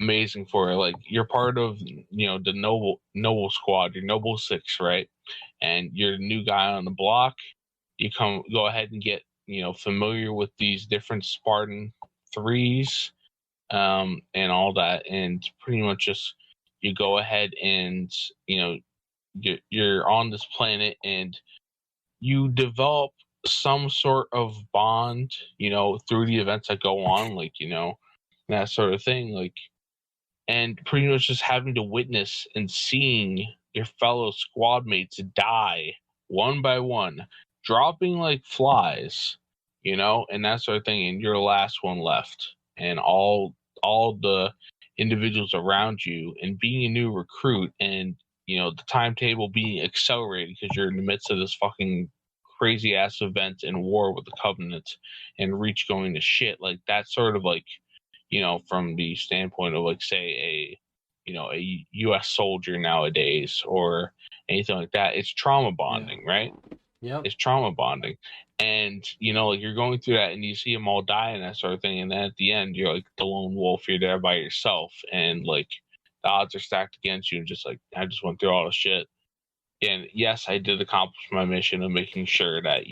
Amazing for it. Like, you're part of, the noble squad, your noble 6, right? And you're the new guy on the block. You go ahead and get, familiar with these different Spartan 3s, and all that. And pretty much just, you go ahead and, you're on this planet and you develop some sort of bond, through the events that go on, like, that sort of thing. Like, and pretty much just having to witness and seeing your fellow squad mates die one by one, dropping like flies, and that sort of thing, and you're the last one left, and all the individuals around you, and being a new recruit, and the timetable being accelerated because you're in the midst of this fucking crazy ass event and war with the Covenant and Reach going to shit, like that sort of like from the standpoint of like say a U.S. soldier nowadays or anything like that. It's trauma bonding, right? Yep. It's trauma bonding. And, like you're going through that and you see them all die and that sort of thing. And then at the end, you're like the lone wolf, you're there by yourself. And like the odds are stacked against you. And just like, I just went through all the shit. And yes, I did accomplish my mission of making sure that,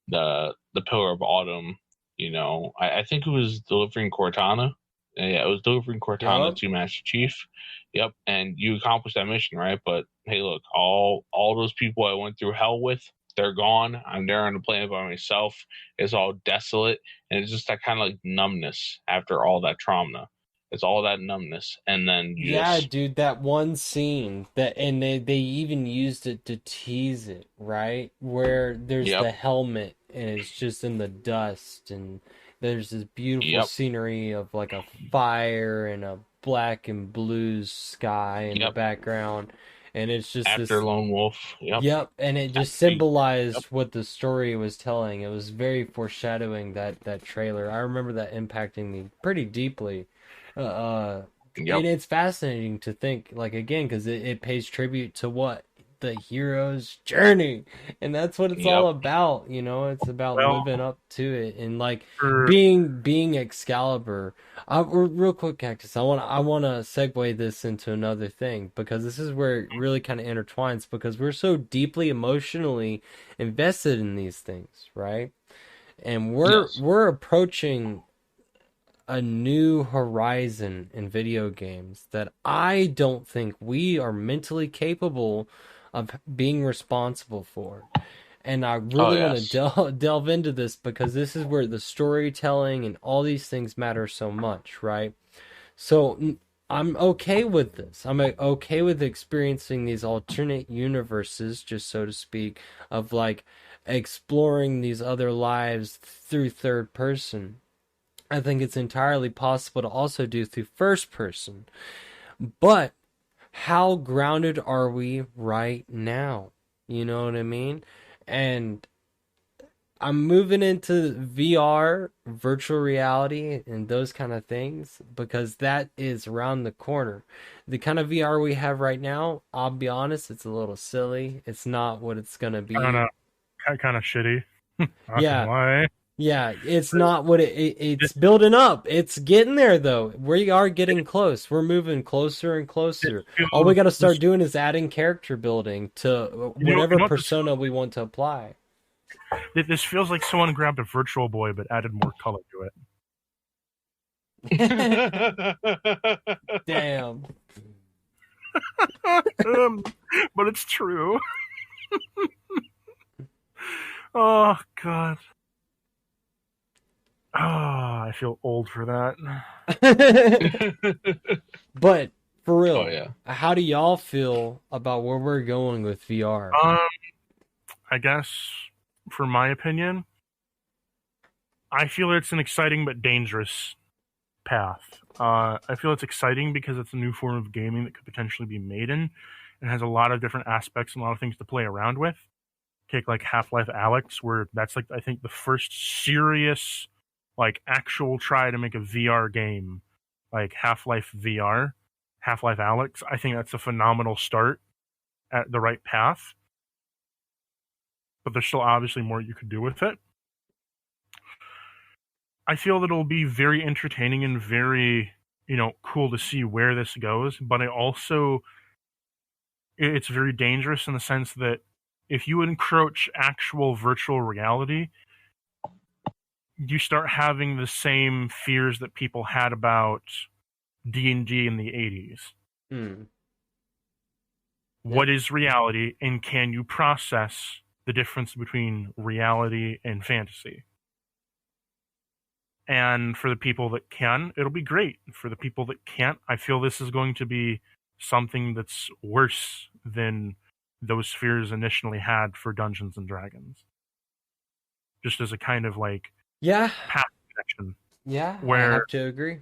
the Pillar of Autumn, I think it was delivering Cortana. Yeah, it was delivering Cortana to Master Chief. Yep, and you accomplished that mission, right? But hey, look, all those people I went through hell with, they're gone. I'm there on the planet by myself. It's all desolate, and it's just that kind of like numbness after all that trauma. It's all that numbness, and then dude, that one scene and they even used it to tease it, right? Where there's the helmet and it's just in the dust, and there's this beautiful scenery of like a fire and a black and blue sky in the background, and it's just after this Lone Wolf. And it just symbolized what the story was telling. It was very foreshadowing, that trailer. I remember that impacting me pretty deeply. And it's fascinating to think, like, again, because it pays tribute to what the hero's journey, and that's what it's all about. It's about living up to it, and like being Excalibur. Real quick, Cactus, I want to segue this into another thing, because this is where it really kind of intertwines, because we're so deeply emotionally invested in these things, right? And we're approaching a new horizon in video games that I don't think we are mentally capable of being responsible for. And I really want to delve into this, because this is where the storytelling and all these things matter so much, right? So I'm okay with this. I'm okay with experiencing these alternate universes, just so to speak, of like exploring these other lives through third person. I think it's entirely possible to also do through first person. But how grounded are we right now? You know what I mean? And I'm moving into VR, virtual reality, and those kind of things, because that is around the corner. The kind of VR we have right now, I'll be honest, it's a little silly. It's not what it's going to be. Kind of shitty. Why? Yeah, it's not what it's building up. It's getting there, though. We are getting close. We're moving closer and closer. All we got to start doing is adding character building to whatever persona we want to apply. This feels like someone grabbed a Virtual Boy but added more color to it. Damn. But it's true. Oh, God. Oh, I feel old for that. But for real, how do y'all feel about where we're going with VR? I guess, for my opinion, I feel it's an exciting but dangerous path. I feel it's exciting because it's a new form of gaming that could potentially be made in, and has a lot of different aspects and a lot of things to play around with. Take like Half-Life Alyx, where that's like, I think, the first serious, like, actual try to make a VR game, like Half-Life VR, Half-Life Alyx. I think that's a phenomenal start at the right path. But there's still obviously more you could do with it. I feel that it'll be very entertaining and very, cool to see where this goes. But it's very dangerous in the sense that if you encroach actual virtual reality, you start having the same fears that people had about D&D in the 80s. What is reality, and can you process the difference between reality and fantasy? And for the people that can, it'll be great. For the people that can't, I feel this is going to be something that's worse than those fears initially had for Dungeons and Dragons. Just as a kind of like path connection. Yeah, I have to agree.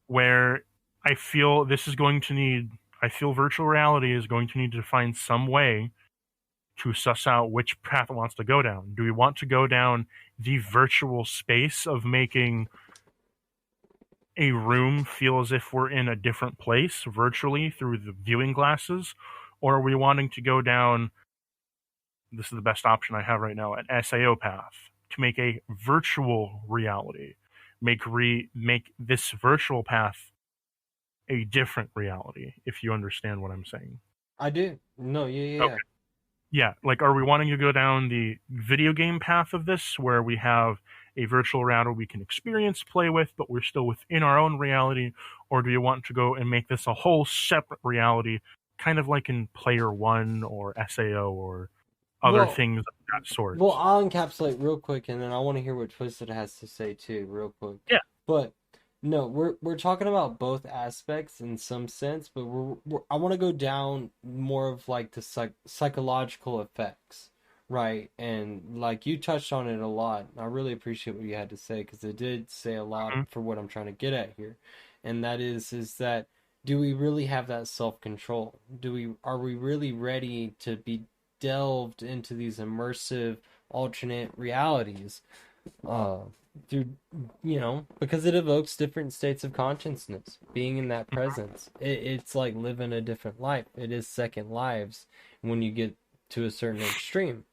Where I feel virtual reality is going to need to find some way to suss out which path it wants to go down. Do we want to go down the virtual space of making a room feel as if we're in a different place virtually through the viewing glasses, or are we wanting to go down, this is the best option I have right now, an SAO path to make a virtual reality, make this virtual path a different reality, if you understand what I'm saying. I do. No, yeah. Okay. Yeah, like, are we wanting to go down the video game path of this, where we have a virtual reality we can experience, play with, but we're still within our own reality? Or do you want to go and make this a whole separate reality, kind of like in Player One or SAO or other things of that sort? Well, I'll encapsulate real quick, and then I want to hear what Twisted has to say too, real quick. Yeah. But no, we're talking about both aspects in some sense, but I want to go down more of like the psychological effects, right? And like you touched on it a lot. I really appreciate what you had to say, because it did say a lot for what I'm trying to get at here, and that is that, do we really have that self-control? Are we really ready to be delved into these immersive alternate realities? Through, because it evokes different states of consciousness, being in that presence. It's like living a different life. It is second lives when you get to a certain extreme.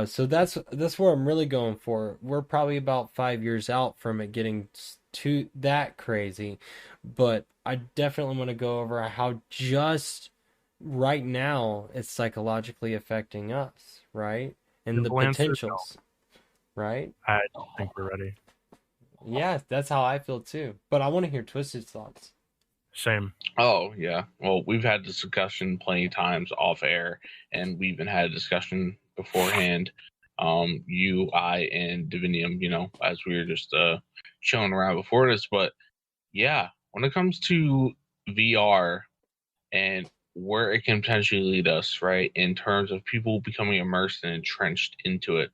So that's where I'm really going for. We're probably about 5 years out from it getting to that crazy, but I definitely want to go over how just right now it's psychologically affecting us, right? And the potentials. Right? I don't think we're ready. Yeah, that's how I feel too. But I want to hear Twisted's thoughts. Same. Oh, yeah. Well, we've had this discussion plenty of times off air, and we even had a discussion beforehand. You, I, and Divinium, as we were just chilling around before this. But yeah, when it comes to VR and where it can potentially lead us, right, in terms of people becoming immersed and entrenched into it,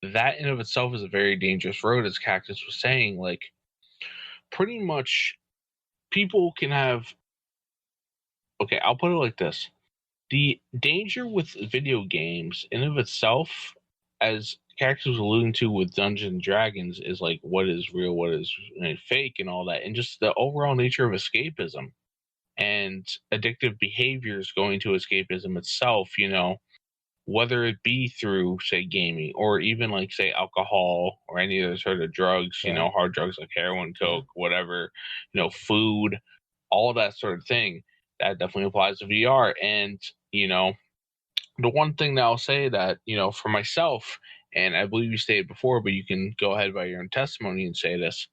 that in of itself is a very dangerous road, as Cactus was saying. Like, pretty much people can have, okay, I'll put it like this. The danger with video games in of itself, as Cactus was alluding to with Dungeons and Dragons, is like what is real, what is fake, and all that, and just the overall nature of escapism and addictive behaviors going to escapism itself, whether it be through, say, gaming, or even like, say, alcohol or any other sort of drugs, hard drugs like heroin, coke, whatever, food, all that sort of thing. That definitely applies to VR. And, the one thing that I'll say that, for myself, and I believe you stated before, but you can go ahead by your own testimony and say this,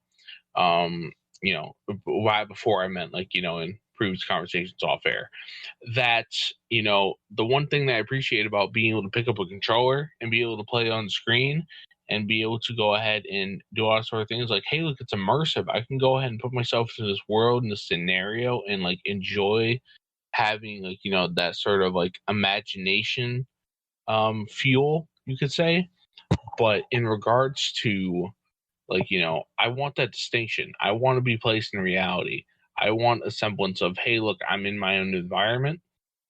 why before I meant, like, in previous conversations off air, that, the one thing that I appreciate about being able to pick up a controller and be able to play on the screen and be able to go ahead and do all sort of things, like, hey, look, it's immersive. I can go ahead and put myself into this world and this scenario and like enjoy having, like, that sort of like imagination fuel, you could say. But in regards to, like, I want that distinction. I want to be placed in reality. I want a semblance of, hey, look, I'm in my own environment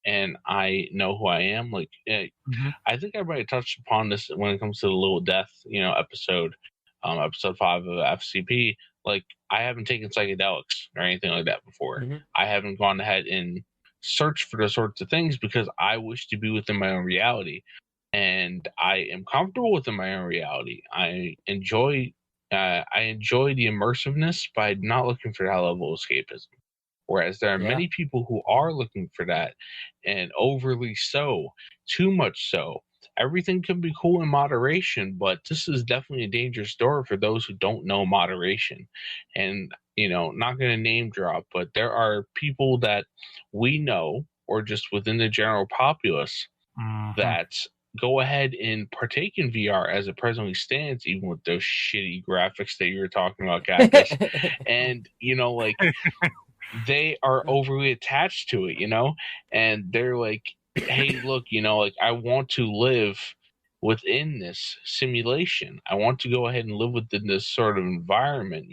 and I know who I am. Like, I think I might have touched upon this when it comes to the Little Death, episode 5 of F.C.P. Like, I haven't taken psychedelics or anything like that before. I haven't gone ahead and searched for those sorts of things because I wish to be within my own reality. And I am comfortable within my own reality. I enjoy the immersiveness by not looking for that level of escapism. Whereas there are many people who are looking for that, and overly so, too much so. Everything can be cool in moderation, but this is definitely a dangerous door for those who don't know moderation. And, not going to name drop, but there are people that we know, or just within the general populace, that go ahead and partake in VR as it presently stands, even with those shitty graphics that you were talking about, Cactus. And, like, they are overly attached to it, and they're like, hey, look, like, I want to live within this simulation. I want to go ahead and live within this sort of environment,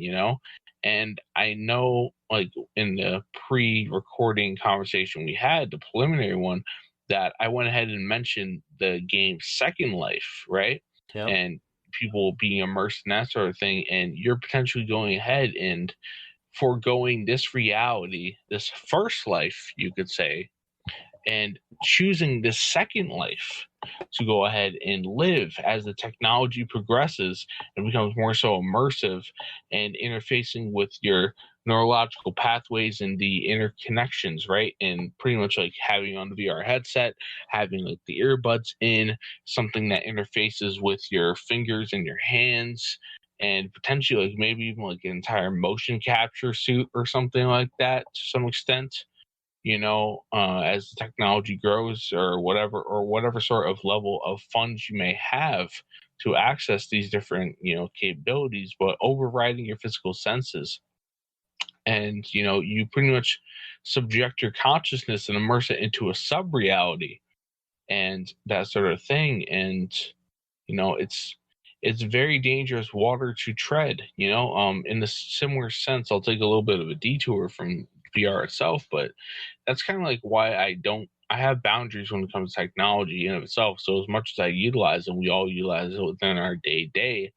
and I know, like, in the pre-recording conversation we had, the preliminary one, that I went ahead and mentioned the game Second Life, right? Yep. And people being immersed in that sort of thing, and you're potentially going ahead and foregoing this reality, this first life, you could say, and choosing this second life to go ahead and live as the technology progresses and becomes more so immersive and interfacing with your neurological pathways and the interconnections, right? And pretty much like having on the VR headset, having like the earbuds in, something that interfaces with your fingers and your hands, and potentially like maybe even like an entire motion capture suit or something like that to some extent, as the technology grows or whatever sort of level of funds you may have to access these different, capabilities, but overriding your physical senses. And, you pretty much subject your consciousness and immerse it into a sub-reality and that sort of thing. And, it's very dangerous water to tread, in the similar sense. I'll take a little bit of a detour from VR itself, but that's kind of like why I have boundaries when it comes to technology in of itself. So as much as I utilize and we all utilize it within our day to day,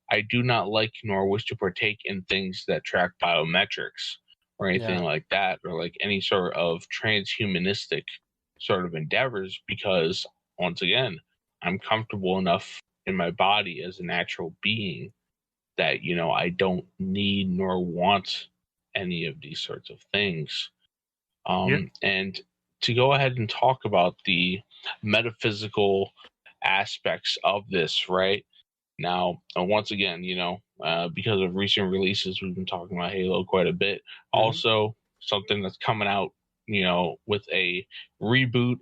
I do not like nor wish to partake in things that track biometrics or anything like that, or like any sort of transhumanistic sort of endeavors, because once again, I'm comfortable enough in my body as a natural being that, I don't need nor want any of these sorts of things. And to go ahead and talk about the metaphysical aspects of this, right? Now, once again, because of recent releases, we've been talking about Halo quite a bit. Mm-hmm. Also, something that's coming out, with a reboot,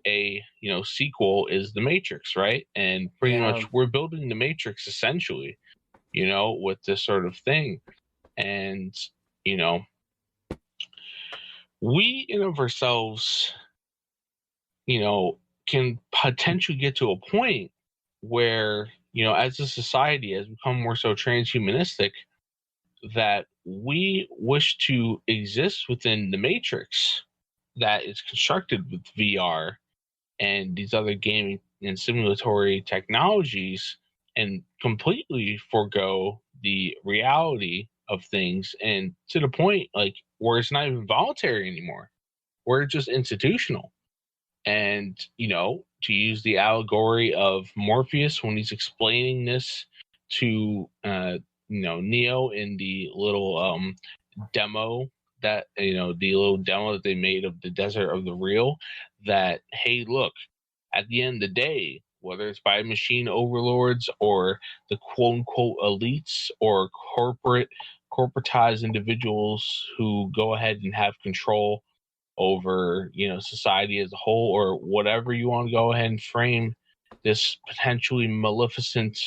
sequel is The Matrix, right? And pretty much we're building The Matrix essentially, with this sort of thing. And, we in of ourselves, can potentially get to a point where, as a society has become more so transhumanistic, that we wish to exist within the matrix that is constructed with VR and these other gaming and simulatory technologies, and completely forego the reality of things, and to the point like where it's not even voluntary anymore, where it's just institutional. And, to use the allegory of Morpheus when he's explaining this to, Neo in the little demo that, the little demo that they made of the Desert of the Real, that, hey, look, at the end of the day, whether it's by machine overlords or the quote unquote elites or corporatized individuals who go ahead and have control over, society as a whole, or whatever you want to go ahead and frame this potentially maleficent,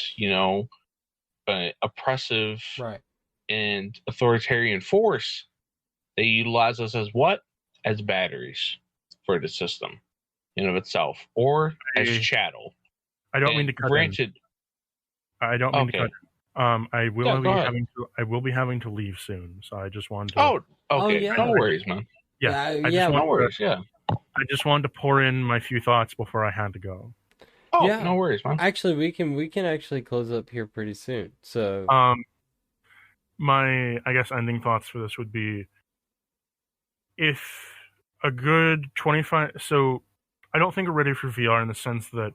oppressive and authoritarian force, they utilize us as what? As batteries for the system in of itself, or as chattel. I don't mean to cut granted. I don't mean to cut. I will be having to leave soon, so I just wanted to. Oh, okay. No worries, man. No worries. I just wanted to pour in my few thoughts before I had to go. Oh, no worries, man. Actually, we can actually close up here pretty soon. So, my ending thoughts for this would be, if a good 25. So, I don't think we're ready for VR in the sense that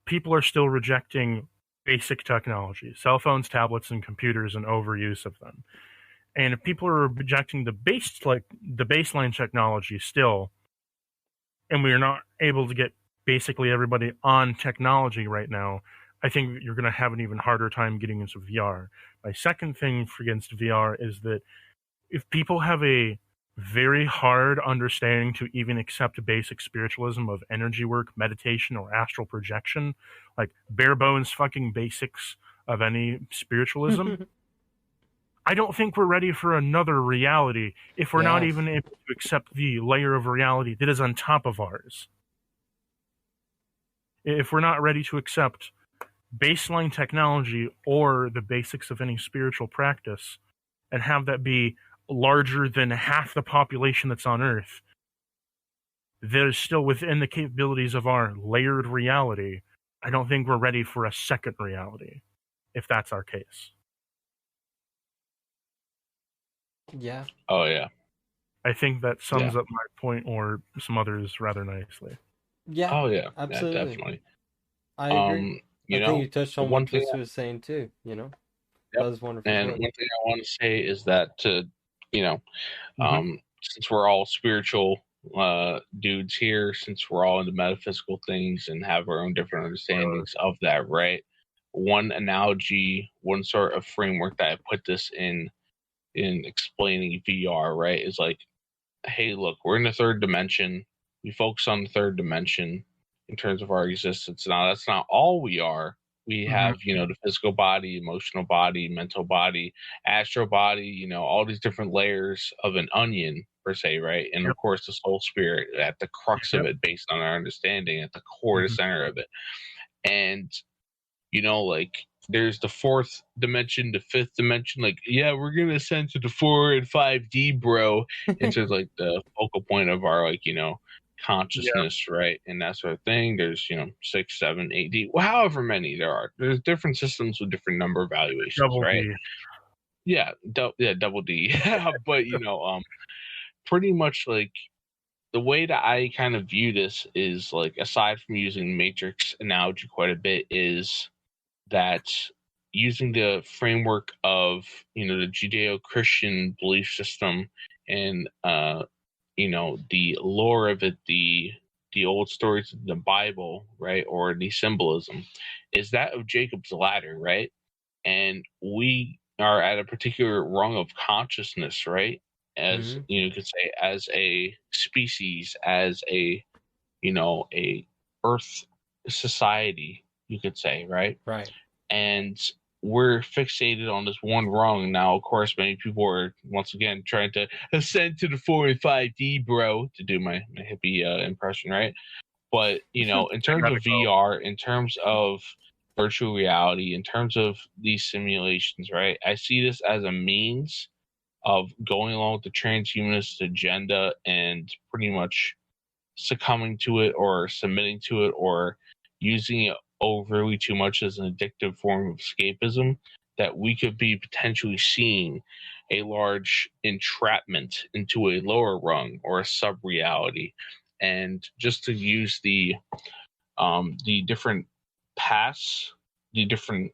people are still rejecting basic technology, cell phones, tablets, and computers, and overuse of them. And if people are rejecting the baseline technology still, and we are not able to get basically everybody on technology right now, I think you're going to have an even harder time getting into VR. My second thing against VR is that if people have a very hard understanding to even accept basic spiritualism of energy work, meditation, or astral projection, like bare bones fucking basics of any spiritualism, I don't think we're ready for another reality if we're not even able to accept the layer of reality that is on top of ours. If we're not ready to accept baseline technology or the basics of any spiritual practice and have that be larger than half the population that's on Earth, that is still within the capabilities of our layered reality, I don't think we're ready for a second reality. if that's our case. Yeah. Oh yeah. I think that sums up my point, or some others, rather nicely. Yeah. Oh yeah. Absolutely. Yeah, definitely. I agree. I think you touched on what Twister was saying too. That was wonderful. And one thing I want to say is that since we're all spiritual dudes here, since we're all into metaphysical things and have our own different understandings of that, right? One analogy, one sort of framework that I put this in explaining VR, right, is like, hey, look, we're in the third dimension. We focus on the third dimension in terms of our existence. Now, that's not all we are. We have, the physical body, emotional body, mental body, astral body, all these different layers of an onion, per se, right? And of course, the soul spirit at the crux of it, based on our understanding, at the core, the center of it. And, like, there's the fourth dimension, the fifth dimension. Like, yeah, we're gonna ascend to the 4 and 5D, bro. Into like the focal point of our consciousness, right? And that sort of thing. There's 6, 7, 8D, well, however many there are. There's different systems with different number valuations, double right? D. Yeah, double D. But pretty much like the way that I kind of view this is like, aside from using Matrix analogy quite a bit, is that using the framework of the Judeo-Christian belief system and the lore of it, the old stories of the Bible, right, or the symbolism, is that of Jacob's ladder, right? And we are at a particular rung of consciousness, right? As you could say, as a species, as a a Earth society, you could say, right? Right. And we're fixated on this one rung. Now, of course, many people are once again trying to ascend to the 4 and 5D, bro, to do my hippie impression, right? But in terms of VR, in terms of virtual reality, in terms of these simulations, right? I see this as a means of going along with the transhumanist agenda and pretty much succumbing to it or submitting to it or using it overly too much as an addictive form of escapism, that we could be potentially seeing a large entrapment into a lower rung or a sub-reality. And just to use the different paths, the different,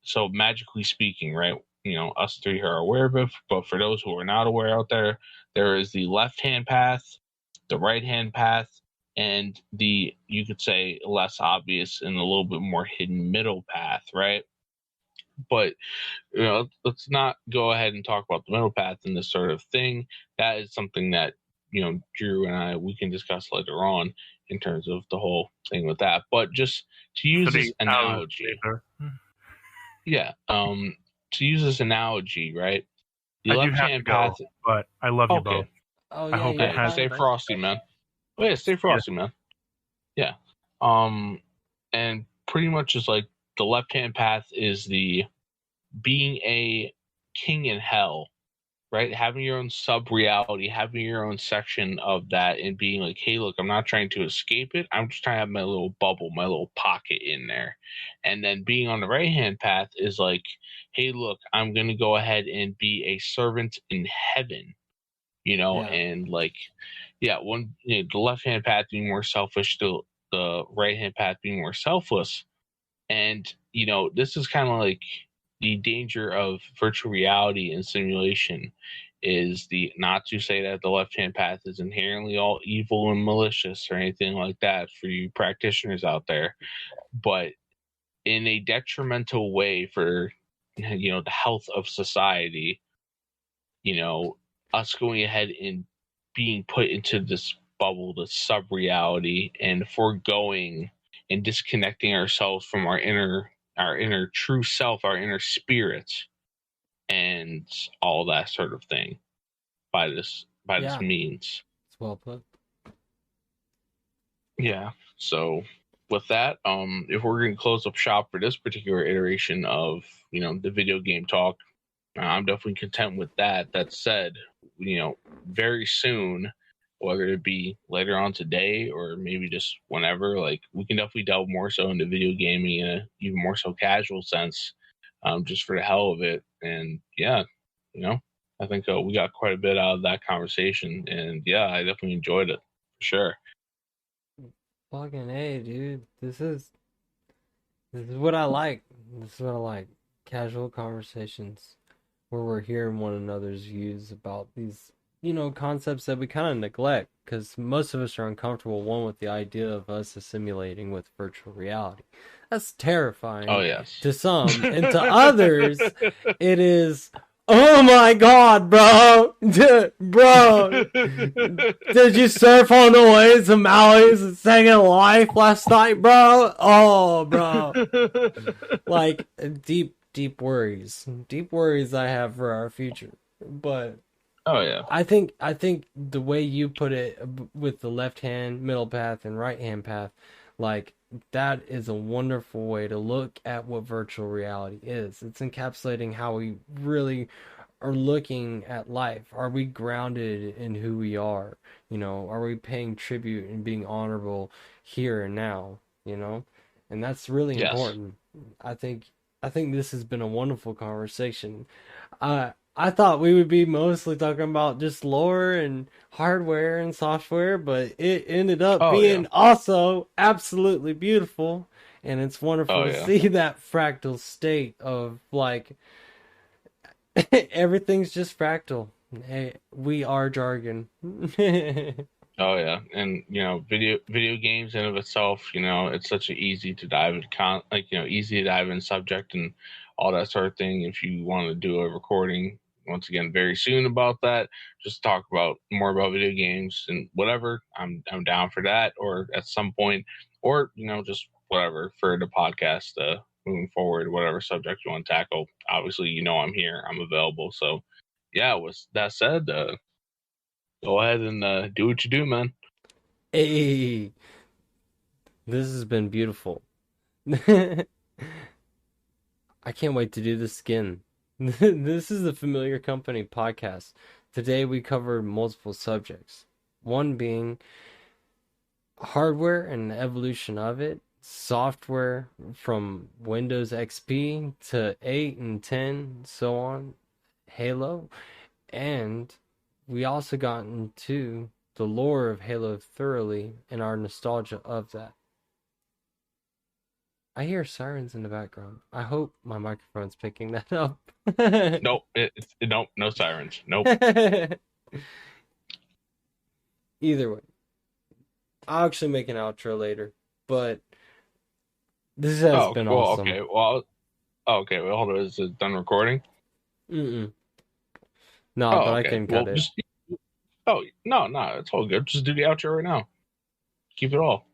so magically speaking, right? Us three are aware of it, but for those who are not aware out there, there is the left-hand path, the right-hand path, and the, you could say, less obvious and a little bit more hidden middle path, right? But let's not go ahead and talk about the middle path and this sort of thing. That is something that Drew and we can discuss later on in terms of the whole thing with that. But just to use this analogy, to use this analogy, right? The left-hand path, but I love you both. Oh, I hope it has. Stay frosty, man. Oh yeah, stay frosty, man. Yeah. And pretty much is like the left-hand path is the being a king in hell, right? Having your own sub-reality, having your own section of that, and being like, hey, look, I'm not trying to escape it. I'm just trying to have my little bubble, my little pocket in there. And then being on the right-hand path is like, hey, look, I'm going to go ahead and be a servant in heaven, and like, the left-hand path being more selfish, the right-hand path being more selfless. And, this is kind of like the danger of virtual reality and simulation, is the not to say that the left-hand path is inherently all evil and malicious or anything like that for you practitioners out there, but in a detrimental way for, the health of society, us going ahead and being put into this bubble, this sub-reality, and foregoing and disconnecting ourselves from our inner true self, our inner spirit, and all that sort of thing by this means. It's well put. Yeah. So with that, if we're going to close up shop for this particular iteration of the video game talk, I'm definitely content with that. That said, very soon, whether it be later on today or maybe just whenever, like, we can definitely delve more so into video gaming in a even more so casual sense. just for the hell of it. And yeah, I think we got quite a bit out of that conversation, and yeah, I definitely enjoyed it for sure. Fucking A, dude. This is what I like. This is what I like. Casual conversations where we're hearing one another's views about these, concepts that we kind of neglect because most of us are uncomfortable, one, with the idea of us assimilating with virtual reality. That's terrifying. Oh, yes. To some, and to others, it is, oh my God, bro. Bro. Did you surf on the waves of Maui's and Second Life last night, bro? Oh, bro. Like, deep worries. Deep worries I have for our future. But oh yeah. I think the way you put it with the left hand middle path and right hand path, like, that is a wonderful way to look at what virtual reality is. It's encapsulating how we really are looking at life. Are we grounded in who we are? Are we paying tribute and being honorable here and now? And that's really important. I think this has been a wonderful conversation. I thought we would be mostly talking about just lore and hardware and software, but it ended up being also absolutely beautiful. And it's wonderful to see that fractal state of, like, everything's just fractal. Hey, we are jargon. Oh yeah, and video games in of itself, it's such an easy to dive in easy to dive in subject and all that sort of thing. If you want to do a recording once again very soon about that, just talk about more about video games and whatever, I'm down for that, or at some point, or just whatever for the podcast moving forward, whatever subject you want to tackle. Obviously, I'm here, I'm available. So yeah, with that said, go ahead and do what you do, man. Hey, this has been beautiful. I can't wait to do this again. This is the Familiar Company podcast. Today we covered multiple subjects. One being hardware and the evolution of it, software from Windows XP to 8 and 10, so on, Halo, and we also got into the lore of Halo thoroughly and our nostalgia of that. I hear sirens in the background. I hope my microphone's picking that up. Nope, nope, no sirens. Nope. Either way, I'll actually make an outro later, but this has been awesome. Okay, well, hold on. Is it done recording? No, but I can cut it. No, it's all good. Just do the outro right now. Keep it all.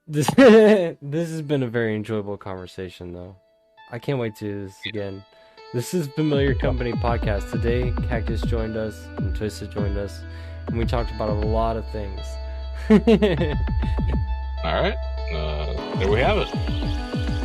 This has been a very enjoyable conversation, though. I can't wait to do this again. This is Familiar Company podcast. Today, Cactus joined us and Twisted joined us, and we talked about a lot of things. All right, there we have it.